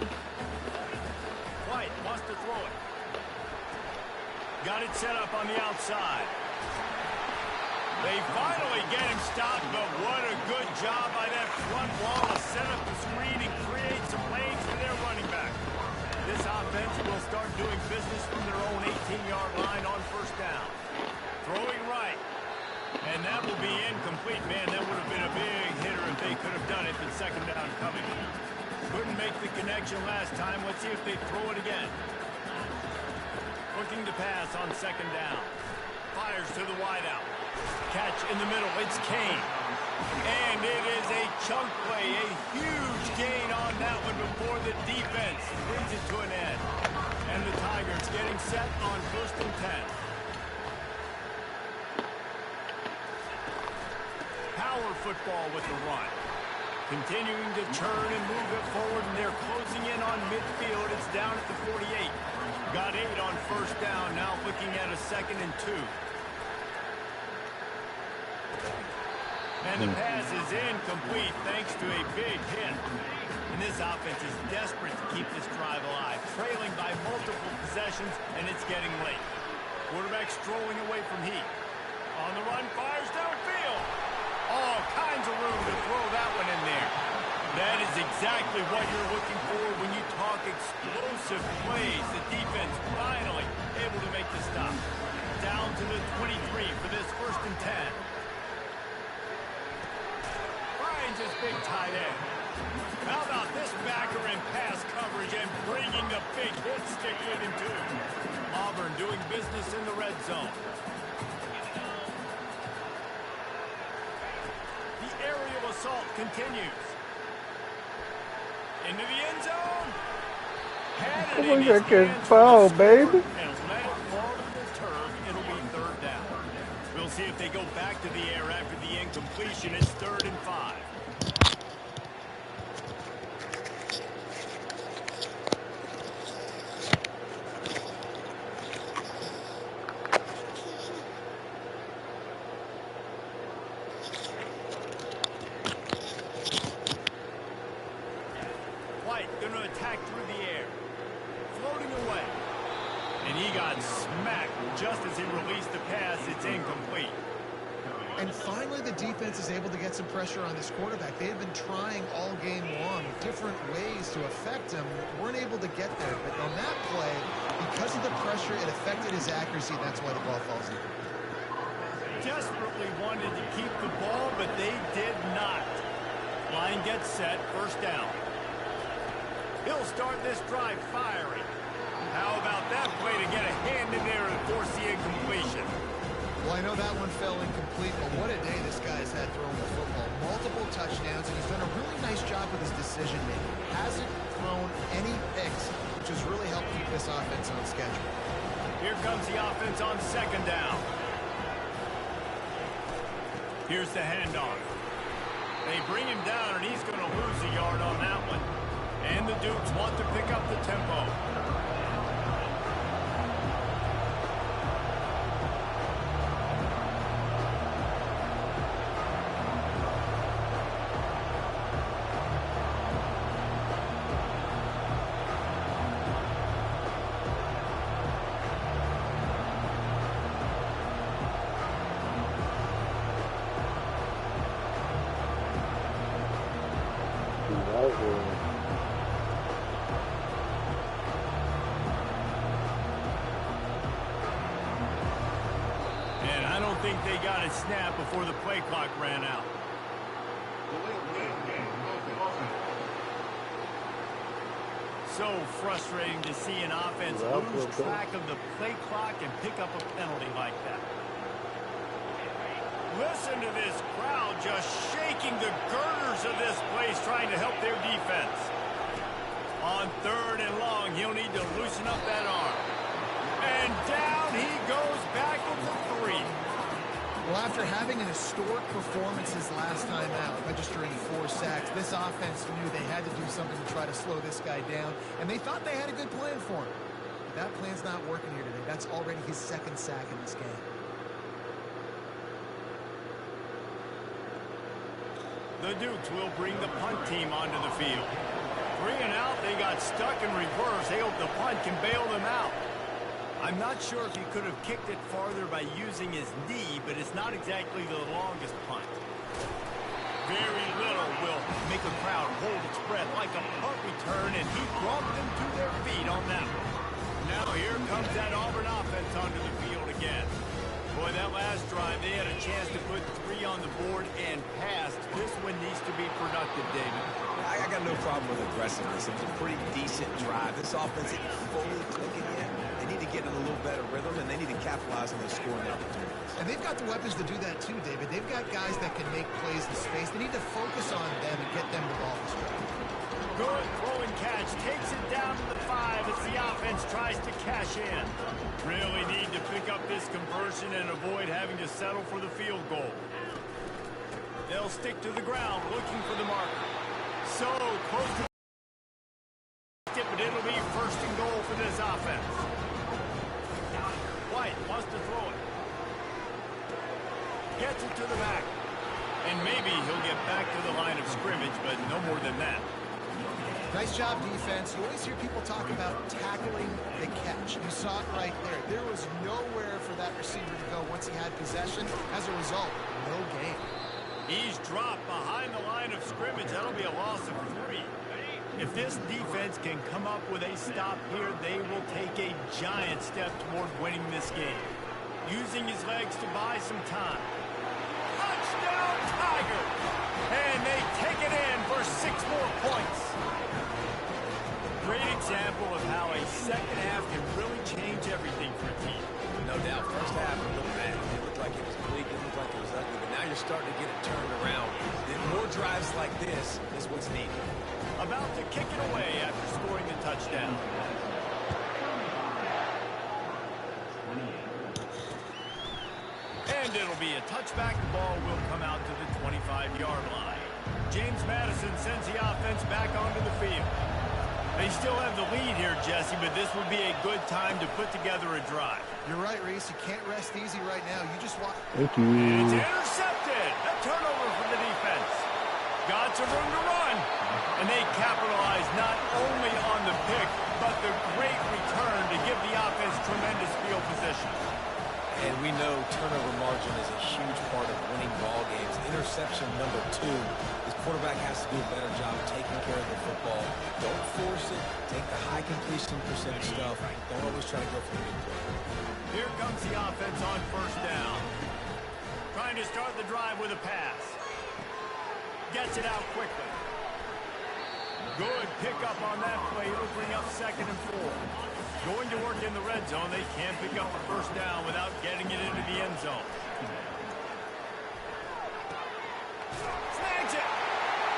White wants to throw it. Got it set up on the outside. They finally get him stopped, but what a good job by that front wall to set up the screen and create some lanes for their running back. This offense will start doing business from their own 18-yard line on first down. Throwing right. And that will be incomplete. Man, that would have been a big hitter if they could have done it, but 2nd down coming. Couldn't make the connection last time. Let's see if they throw it again. Looking to pass on second down. Fires to the wideout. Catch in the middle. It's Kane. And it is a chunk play. A huge gain on that one before the defense brings it to an end. And the Tigers getting set on 1st and 10. Power football with the run. Continuing to turn and move it forward, and they're closing in on midfield. It's down at the 48. Got 8 on 1st down. Now looking at a 2nd and 2. And the pass is incomplete thanks to a big hit. And this offense is desperate to keep this drive alive, trailing by multiple possessions, and it's getting late. Quarterback strolling away from Heat. On the run, fires downfield. All kinds of room to throw that one in there. That is exactly what you're looking for when you talk explosive plays. The defense finally able to make the stop. Down to the 23 for this 1st and 10. Finds his big tight end. How about this backer in pass coverage and bringing the big hit stick with him too. Auburn doing business in the red zone. The aerial assault continues. Into the end zone. Had it in his hands foul, baby. And let it fall to the turf. It'll be 3rd down. We'll see if they go back to the air after the incompletion. It's 3rd and 5. Going to attack through the air. Floating away. And he got smacked just as he released the pass. It's incomplete. And finally, the defense is able to get some pressure on this quarterback. They have been trying all game long different ways to affect him. Weren't able to get there. But on that play, because of the pressure, it affected his accuracy. That's why the ball falls in. Desperately wanted to keep the ball, but they did not. Line gets set. 1st down. He'll start this drive firing. How about that play to get a hand in there and force the incompletion? Well, I know that one fell incomplete, but what a day this guy's had throwing the football. Multiple touchdowns, and he's done a really nice job with his decision-making. Hasn't thrown any picks, which has really helped keep this offense on schedule. Here comes the offense on 2nd down. Here's the handoff. They bring him down, and he's going to lose a yard on that one. And the Dukes want to pick up the tempo. Think they got a snap before the play clock ran out. So frustrating to see an offense lose track of the play clock and pick up a penalty like that. Listen to this crowd just shaking the girders of this place trying to help their defense. On 3rd and long, he'll need to loosen up that arm. And down he goes back at the 3. Well, after having an historic performance his last time out, registering 4 sacks, this offense knew they had to do something to try to slow this guy down, and they thought they had a good plan for him. But that plan's not working here today. That's already his 2nd sack in this game. The Dukes will bring the punt team onto the field. 3 and out, they got stuck in reverse. They hope the punt can bail them out. I'm not sure if he could have kicked it farther by using his knee, but it's not exactly the longest punt. Very little will make a crowd hold its breath like a punt return, and he brought them to their feet on that one. Now here comes that Auburn offense onto the field again. Boy, that last drive, they had a chance to put 3 on the board and passed. This one needs to be productive, David. I got no problem with aggressiveness. It was a pretty decent drive. This offense isn't fully clicking yet. They need to get in a little better rhythm, and they need to capitalize on those scoring opportunities. And they've got the weapons to do that too, David. They've got guys that can make plays in space. They need to focus on them and get them the ball this way. Good throw and catch. Takes it down to the 5 as the offense tries to cash in. Really need to pick up this conversion and avoid having to settle for the field goal. They'll stick to the ground looking for the marker. So close to it, but it'll be first and goal for this offense. White wants to throw it. Gets it to the back. And maybe he'll get back to the line of scrimmage, but no more than that. Nice job, defense. You always hear people talk about tackling the catch. You saw it right there. There was nowhere for that receiver to go once he had possession. As a result, no gain. He's dropped behind the line of scrimmage. That'll be a loss of 3. If this defense can come up with a stop here, they will take a giant step toward winning this game. Using his legs to buy some time. Touchdown, Tigers! And they take it in for 6 more points. Great example of how a second half can really change everything for a team. No doubt. First half, it looked bad. It looked like it was bleak. It looked like it was ugly. But now you're starting to get it turned around. Then more drives like this is what's needed. About to kick it away after scoring the touchdown. And it'll be a touchback. The ball will come out to the 25-yard line. James Madison sends the offense back onto the field. They still have the lead here, Jesse, but this would be a good time to put together a drive. You're right, Reese. You can't rest easy right now. You just want... Thank you. It's intercepted. A turnover from the defense. Got some room to run. And they capitalize not only on the pick, but the great return to give the offense tremendous field position. And we know turnover margin is a huge part of winning ball games. Interception number 2. This quarterback has to do a better job of taking care of the football. Don't force it. Take the high completion percentage stuff. Don't always try to go for the big play. Here comes the offense on first down. Trying to start the drive with a pass. Gets it out quickly. Good pickup on that play. It'll bring up 2nd and 4. Going to work in the red zone. They can't pick up the first down without getting it into the end zone. Snags it.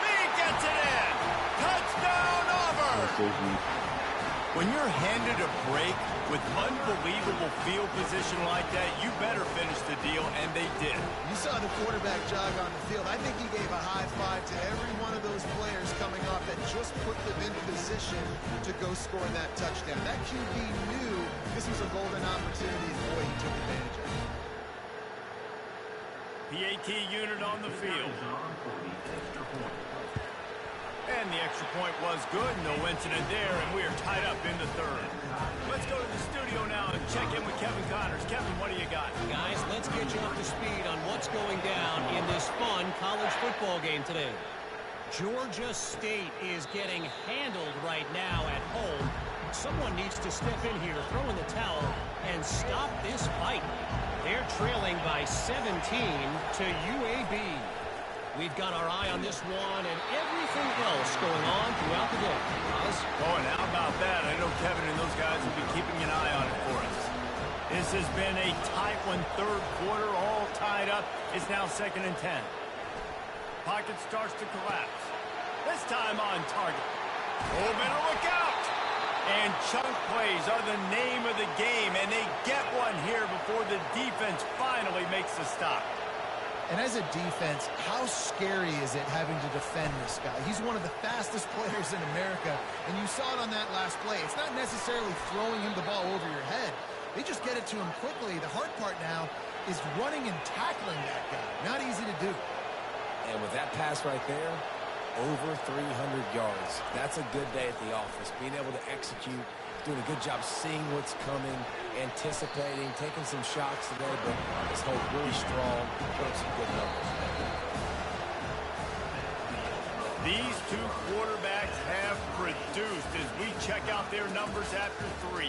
Lee gets it in. Touchdown, Auburn. When you're handed a break with unbelievable field position like that, you better finish the deal, and they did. You saw the quarterback jog on the field. I think he gave a high five to every one of those players coming off that just put them in position to go score that touchdown. That QB knew this was a golden opportunity, and boy, he took advantage of it. PAT unit on the field. And the extra point was good. No incident there, and we are tied up in the 3rd. Let's go to the studio now and check in with Kevin Connors. Kevin, what do you got? Guys, let's get you up to speed on what's going down in this fun college football game today. Georgia State is getting handled right now at home. Someone needs to step in here, throw in the towel, and stop this fight. They're trailing by 17 to UAB. We've got our eye on this one and everything else going on throughout the game. Guys? Oh, and how about that? I know Kevin and those guys will be keeping an eye on it for us. This has been a tight one, 3rd quarter, all tied up. It's now 2nd and 10. Pocket starts to collapse. This time on target. Oh, better look out! And chunk plays are the name of the game, and they get one here before the defense finally makes the stop. And as a defense, how scary is it having to defend this guy? He's one of the fastest players in America, and you saw it on that last play. It's not necessarily throwing him the ball over your head. They just get it to him quickly. The hard part now is running and tackling that guy. Not easy to do. And with that pass right there, over 300 yards. That's a good day at the office. Being able to execute, doing a good job seeing what's coming, anticipating, taking some shots today, but this whole really strong, put up some good numbers. These 2 quarterbacks have produced as we check out their numbers after 3.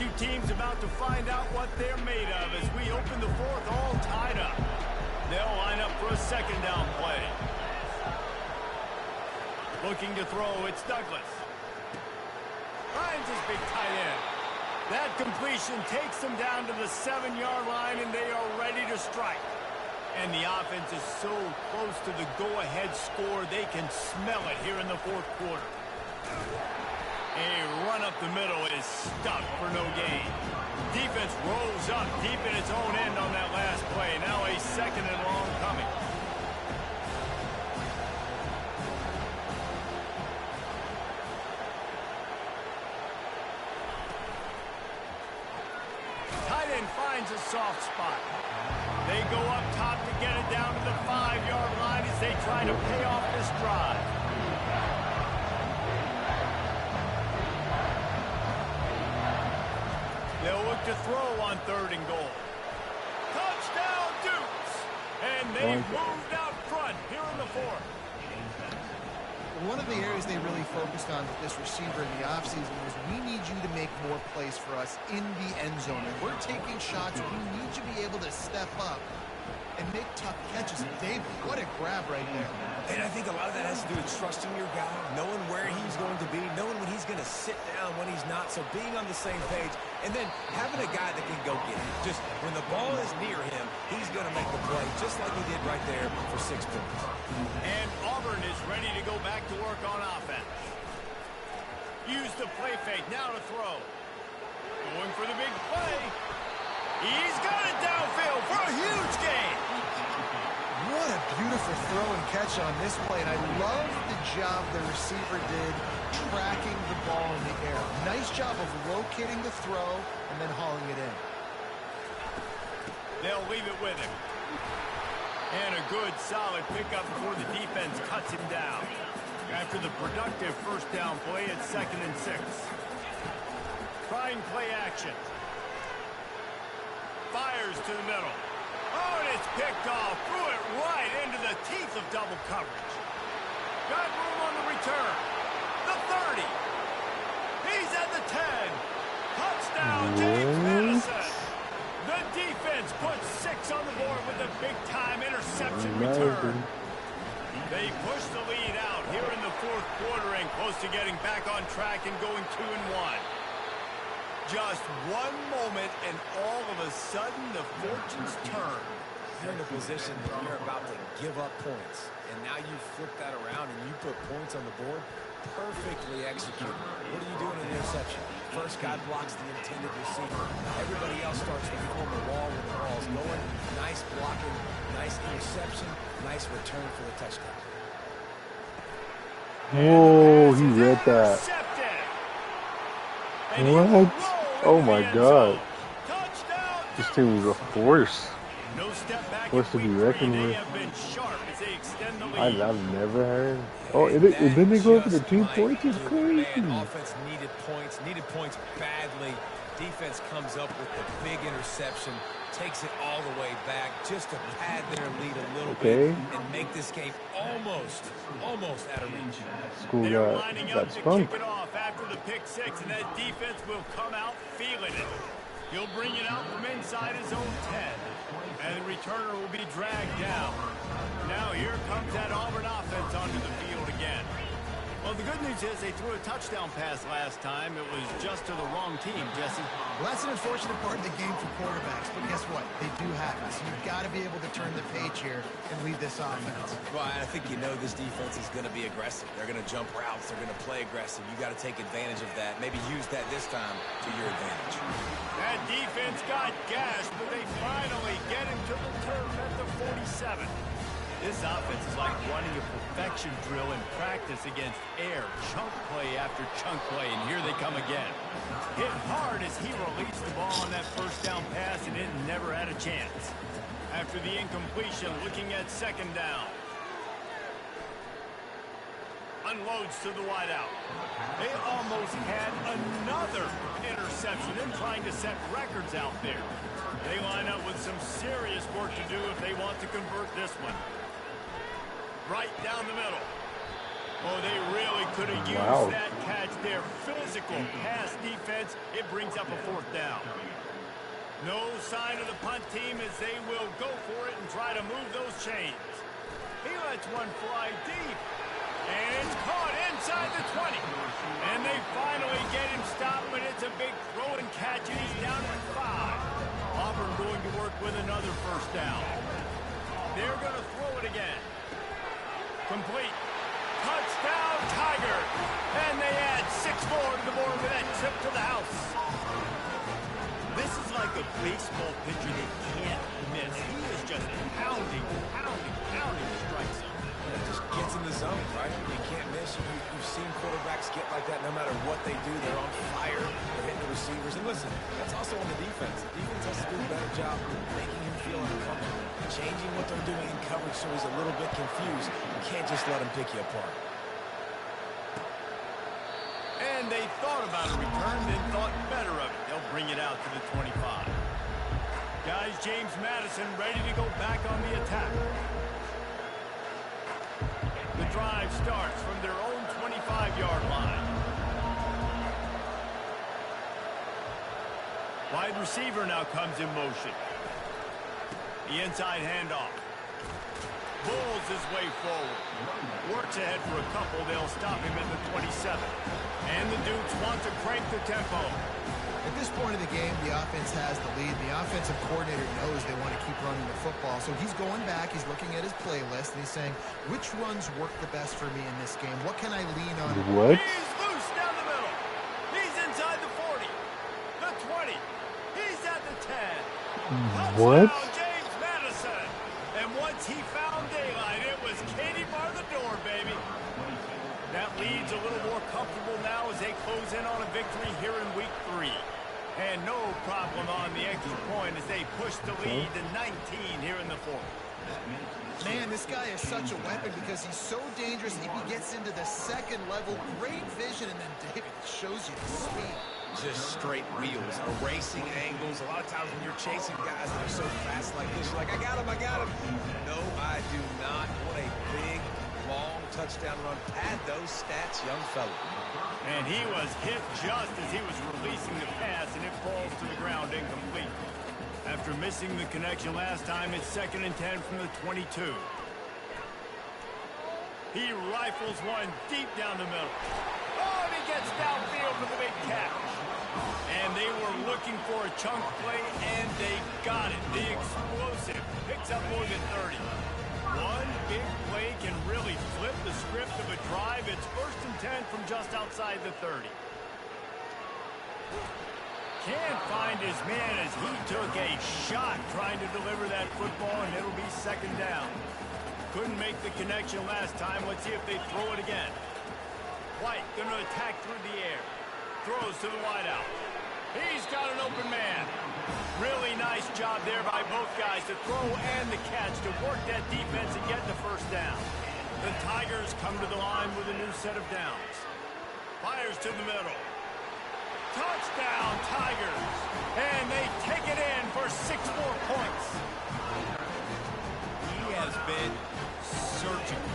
two teams about to find out what they're made of as we open the fourth all tied up. They'll line up for a second down play. Looking to throw, it's Douglas. Finds his big tight end. That completion takes them down to the 7-yard line, and they are ready to strike. And the offense is so close to the go-ahead score, they can smell it here in the fourth quarter. A run up the middle is stuck for no gain. Defense rolls up deep in its own end on that last play. Now a second and long coming. Tight end finds a soft spot. They go up top to get it down to the 5-yard line as they try to pay off this drive. They'll look to throw on 3rd and goal. Touchdown, Dukes! And they've moved out front here in the fourth. One of the areas they really focused on with this receiver in the offseason was we need you to make more plays for us in the end zone. And we're taking shots. We need you to be able to step up and make tough catches. And David, what a grab right there. And I think a lot of that has to do with trusting your guy, knowing where he's going to be, knowing when he's going to sit down, when he's not. So being on the same page, and then having a guy that can go get it. Just when the ball is near him, he's going to make the play, just like he did right there for 6 points. And Auburn is ready to go back to work on offense. Use the play fake, now to throw. Going for the big play. He's got it downfield for a huge gain. What a beautiful throw and catch on this play. And I love the job the receiver did tracking the ball in the air. Nice job of locating the throw and then hauling it in. They'll leave it with him. And a good, solid pickup before the defense cuts him down. After the productive first down play, it's 2nd and 6. Trying play action. Fires to the middle. Oh, and it's picked off. Threw it right into the teeth of double coverage. Got room on the return. The 30. He's at the 10. Touchdown, James Madison. The defense puts 6 on the board with a big-time interception return. They push the lead out here in the fourth quarter and close to getting back on track and going 2-1. Just one moment, and all of a sudden, the fortunes turn. You're in a position that you're about to give up points, and now you flip that around and you put points on the board. Perfectly executed. What are you doing in the interception? First guy blocks the intended receiver. Everybody else starts to form a wall when the ball's going. Nice blocking, nice interception, nice return for the touchdown. Whoa, he read that. What? Oh my God. This team is a force. Force to be reckoned with. I've never heard. Oh, and then they go for the 2 points? It's crazy. Offense needed points badly. Defense comes up with the big interception, takes it all the way back just to pad their lead a little bit and make this game almost out of reach. School got spun. Kick it off after the pick 6, and that defense will come out feeling it. He'll bring it out from inside his own 10, and the returner will be dragged down. Now here comes that Auburn offense onto the field again. Well, the good news is they threw a touchdown pass last time. It was just to the wrong team, Jesse. Well, that's an unfortunate part of the game for quarterbacks, but guess what? They do have it. So you've got to be able to turn the page here and lead this offense. Well, I think you know this defense is going to be aggressive. They're going to jump routes. They're going to play aggressive. You got to take advantage of that. Maybe use that this time to your advantage. That defense got gashed, but they finally get him to the turf at the 47. This offense is like running a perfection drill in practice against air, chunk play after chunk play, and here they come again. Hit hard as he released the ball on that first down pass, and it never had a chance. After the incompletion, looking at 2nd down. Unloads to the wideout. They almost had another interception in trying to set records out there. They line up with some serious work to do if they want to convert this one. Right down the middle. Oh, they really could have used that catch there. Physical pass defense. It brings up a 4th down. No sign of the punt team as they will go for it and try to move those chains. He lets one fly deep. And it's caught inside the 20. And they finally get him stopped, but it's a big throw and catch, and he's down at 5. Auburn going to work with another 1st down. They're going to throw it again. Complete. Touchdown, Tiger. And they add 6 more to the board with that trip to the house. This is like a baseball pitcher that can't miss. He is just pounding the strike zone. It just gets in the zone, right? You can't miss. You've seen quarterbacks get like that no matter what they do. They're on fire. They're hitting the receivers. And listen, that's also on the defense. The defense has to do a better job making him feel uncomfortable, changing what they're doing in coverage so he's a little bit confused. You can't just let him pick you apart. And they thought about a return, then thought better of it. They'll bring it out to the 25. Guys, James Madison ready to go back on the attack. The drive starts from their own 25-yard line. Wide receiver now comes in motion. The inside handoff. Bulls his way forward. Works ahead for a couple. They'll stop him at the 27. And the Dukes want to crank the tempo. At this point of the game, the offense has the lead. The offensive coordinator knows they want to keep running the football. So he's going back, he's looking at his playlist, and he's saying, which runs work the best for me in this game? What can I lean on? What? He's loose down the middle. He's inside the 40. The 20. He's at the 10. What? Touchdown, James Madison. And once he found daylight, it was Katie bar the door, baby. That lead's a little more comfortable now as they close in on a victory here in week 3. And no problem on the extra point as they push the lead to 19 here in the 4th. Man, this guy is such a weapon because he's so dangerous. If he gets into the 2nd level, great vision, and then David shows you the speed. Just straight wheels, erasing angles. A lot of times when you're chasing guys that are so fast like this, you're like, I got him. No, I do not. What a big, long touchdown run. Pad those stats, young fella. And he was hit just as he was releasing the pass, and it falls to the ground incomplete. After missing the connection last time, it's 2nd and 10 from the 22. He rifles one deep down the middle. Oh, and he gets downfield for the big catch. And they were looking for a chunk play, and they got it. The explosive picks up more than 30. One big play can really flip the script of a drive. It's 1st and 10 from just outside the 30. Can't find his man as he took a shot trying to deliver that football, and it'll be 2nd down. Couldn't make the connection last time. Let's see if they throw it again. White going to attack through the air. Throws to the wideout. He's got an open man. Really nice job there by both guys to throw and the catch to work that defense and get the 1st down. The Tigers come to the line with a new set of downs. Fires to the middle. Touchdown, Tigers. And they take it in for 6 more points. He has been surgical.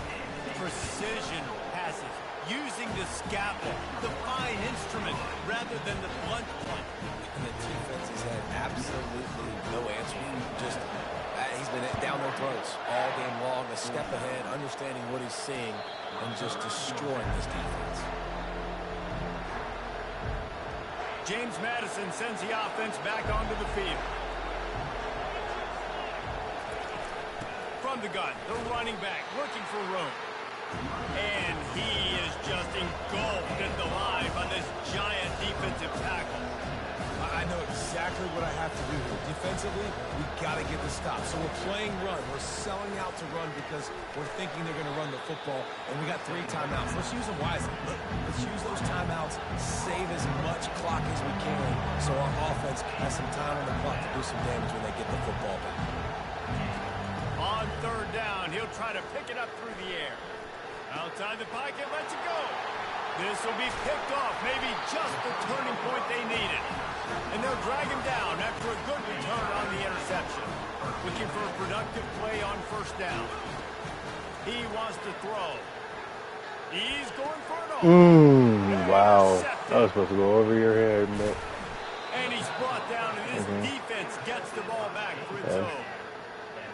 Precision passes. Using the scalpel, the fine instrument, rather than the blunt one. And the defense has had absolutely no answer. Just, he's been down their throats all game long, a step ahead, understanding what he's seeing, and just destroying this defense. James Madison sends the offense back onto the field. From the gun, the running back looking for room. And he is just engulfed at the line by this giant defensive tackle. I know exactly what I have to do here. Defensively, we've got to get the stop. So we're playing run. We're selling out to run because we're thinking they're going to run the football. And we got 3 timeouts. Let's use them wisely. Let's use those timeouts, save as much clock as we can so our offense has some time on the clock to do some damage when they get the football back. On 3rd down, he'll try to pick it up through the air. Outside the pocket, lets it go. This will be picked off, maybe just the turning point they needed. And they'll drag him down after a good return on the interception. Looking for a productive play on 1st down. He wants to throw. He's going for it all. Wow. That was supposed to go over your head, but. And he's brought down, and his defense gets the ball back for its own.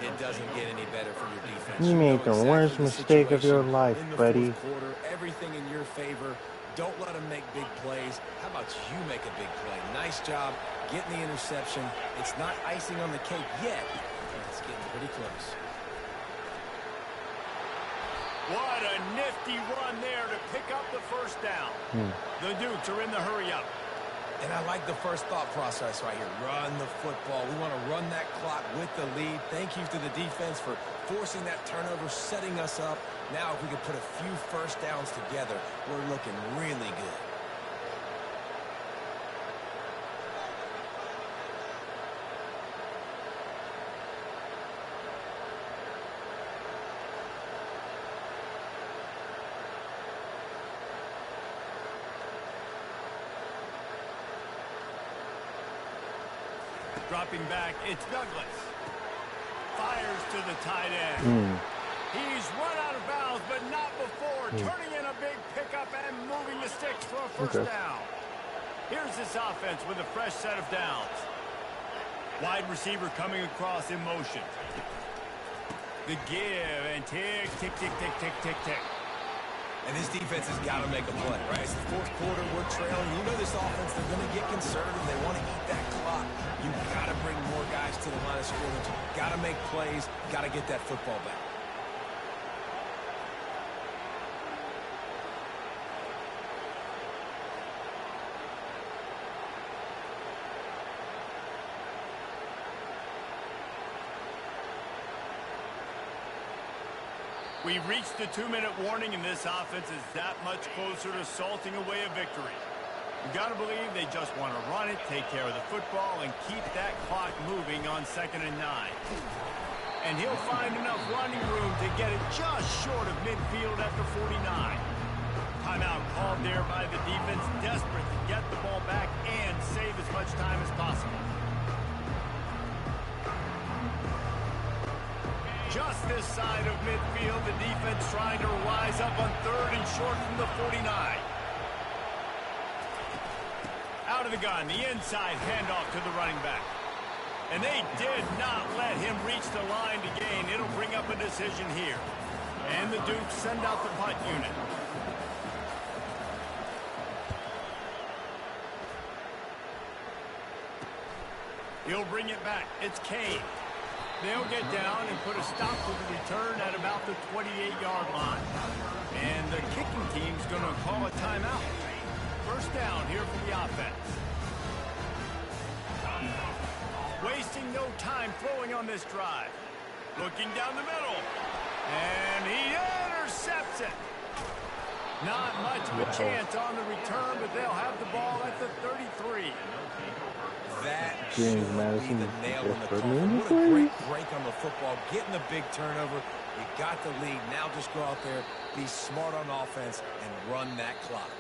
It doesn't get any better for your defense. You made the worst mistake of your life, buddy. Quarter, everything in your favor. Don't let them make big plays. How about you make a big play? Nice job getting the interception. It's not icing on the cake yet, but it's getting pretty close. What a nifty run there to pick up the first down. The Dukes are in the hurry-up. And I like the first thought process right here. Run the football. We want to run that clock with the lead. Thank you to the defense for forcing that turnover, setting us up. Now if we could put a few first downs together, we're looking really good. Dropping back, it's Douglas. Fires to the tight end. He's run out of bounds, but not before. Turning in a big pickup and moving the sticks for a first down. Here's this offense with a fresh set of downs. Wide receiver coming across in motion. The give and tick, tick, tick, tick, tick, tick, tick. And this defense has got to make a play, right? It's the fourth quarter. We're trailing. You know this offense, they're going to get conservative. They want to eat that clock. You've got to bring more guys to the line of scrimmage. Got to make plays. Got to get that football back. We've reached the 2-minute warning, and this offense is that much closer to salting away a victory. You've got to believe they just want to run it, take care of the football, and keep that clock moving on 2nd and 9. And he'll find enough running room to get it just short of midfield at the 49. Timeout called there by the defense, desperate to get the ball back and save as much time as possible. Just this side of midfield, the defense trying to rise up on 3rd and short from the 49. Out of the gun, the inside handoff to the running back. And they did not let him reach the line to gain. It'll bring up a decision here. And the Dukes send out the punt unit. He'll bring it back. It's Kane. They'll get down and put a stop to the return at about the 28-yard line. And the kicking team's going to call a timeout. First down here for the offense. Wasting no time throwing on this drive. Looking down the middle. And he intercepts it. Not much of a chance on the return, but they'll have the ball at the 33. That James should Madison be the nail in the just coffin. What a great break on the football. Getting the big turnover. You got the lead. Now just go out there, be smart on offense, and run that clock.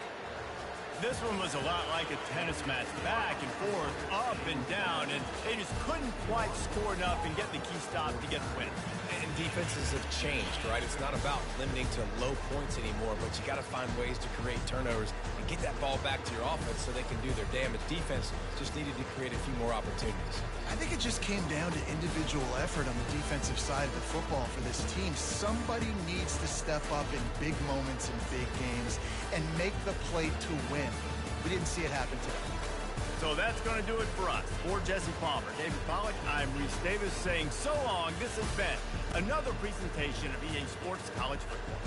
This one was a lot like a tennis match, back and forth, up and down, and they just couldn't quite score enough and get the key stop to get the win. And defenses have changed, right? It's not about limiting to low points anymore, but you got to find ways to create turnovers and get that ball back to your offense so they can do their damage. Defense just needed to create a few more opportunities. I think it just came down to individual effort on the defensive side of the football for this team. Somebody needs to step up in big moments in big games and make the play to win. We didn't see it happen today. So that's going to do it for us. For Jesse Palmer, David Pollack, I'm Reese Davis saying so long. This has been another presentation of EA Sports College Football.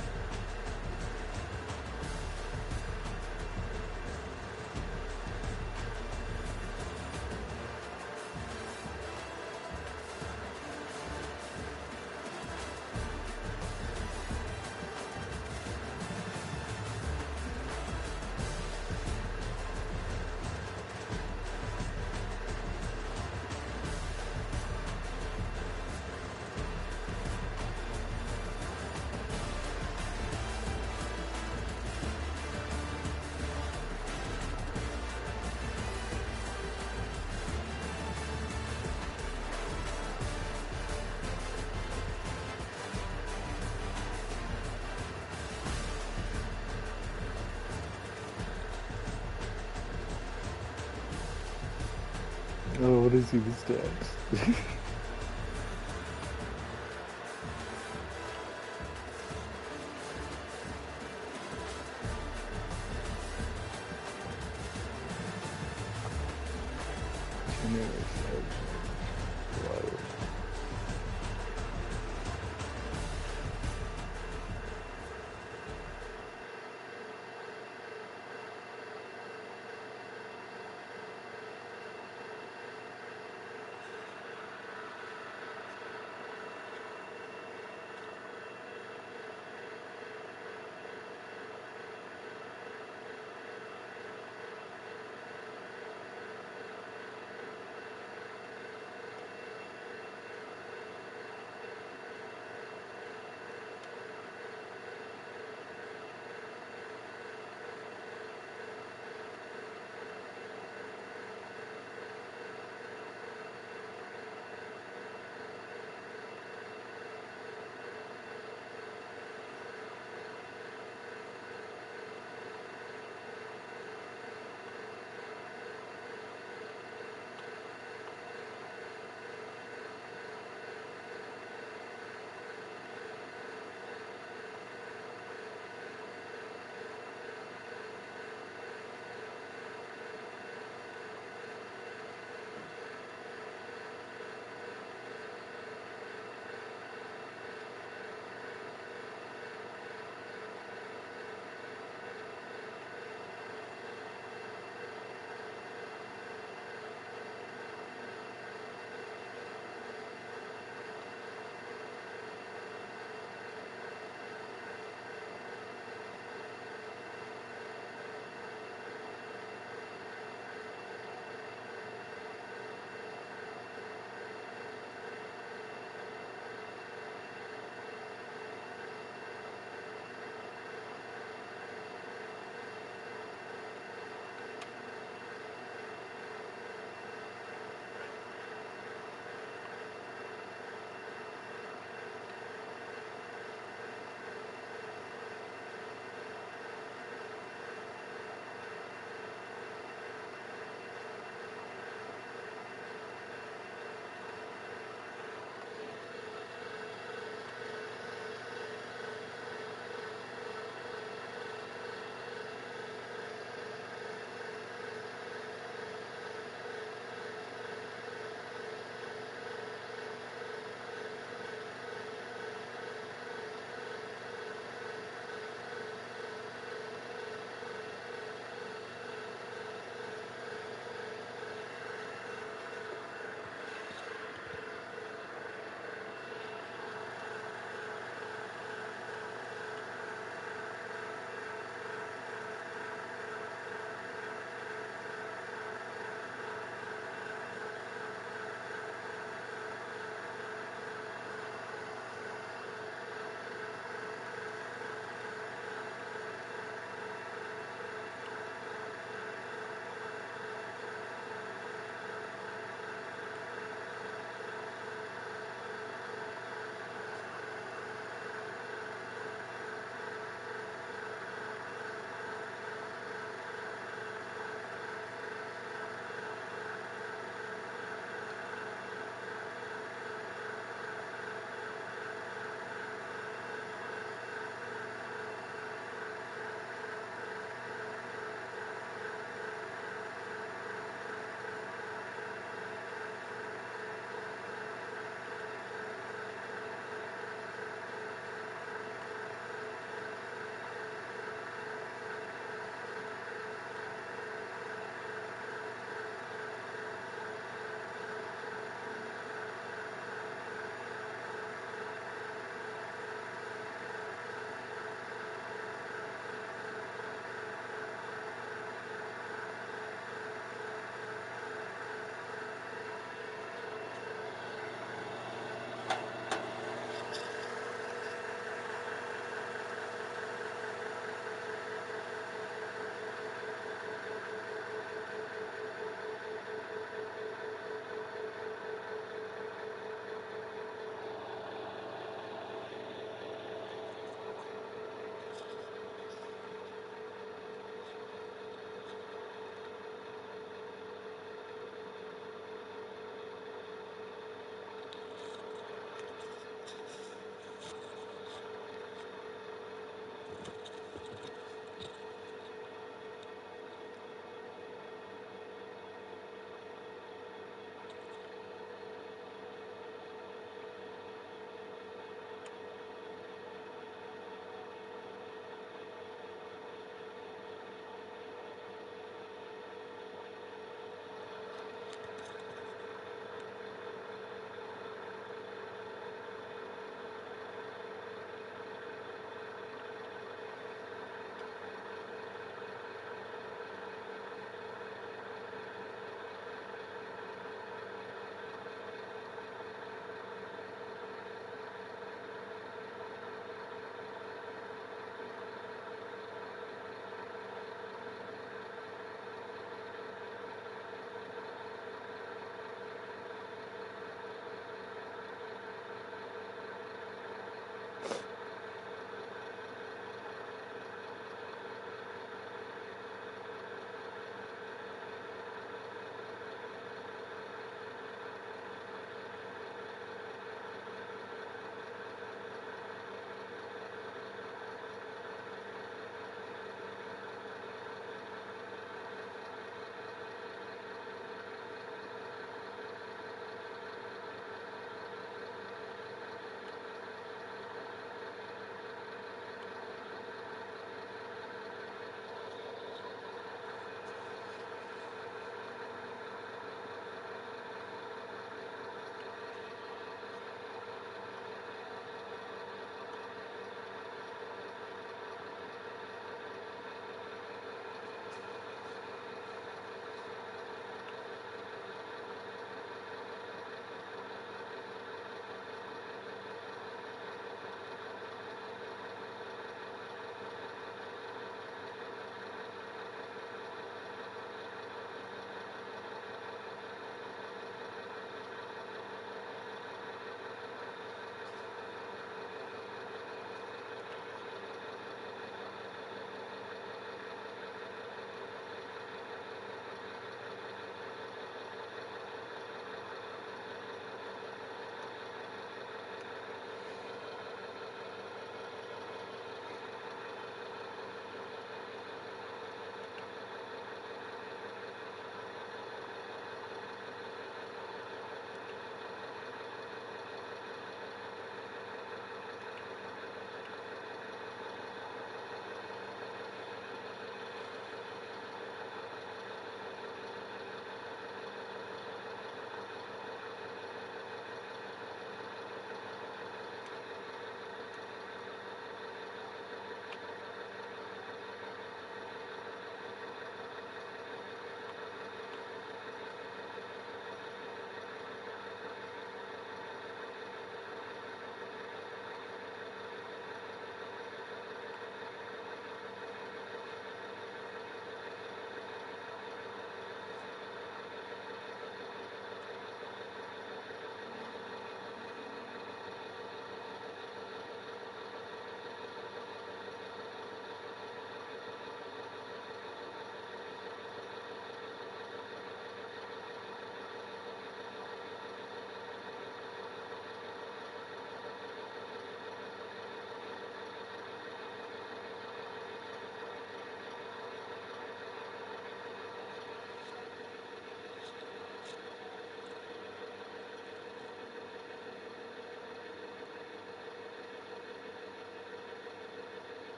want to see the stats.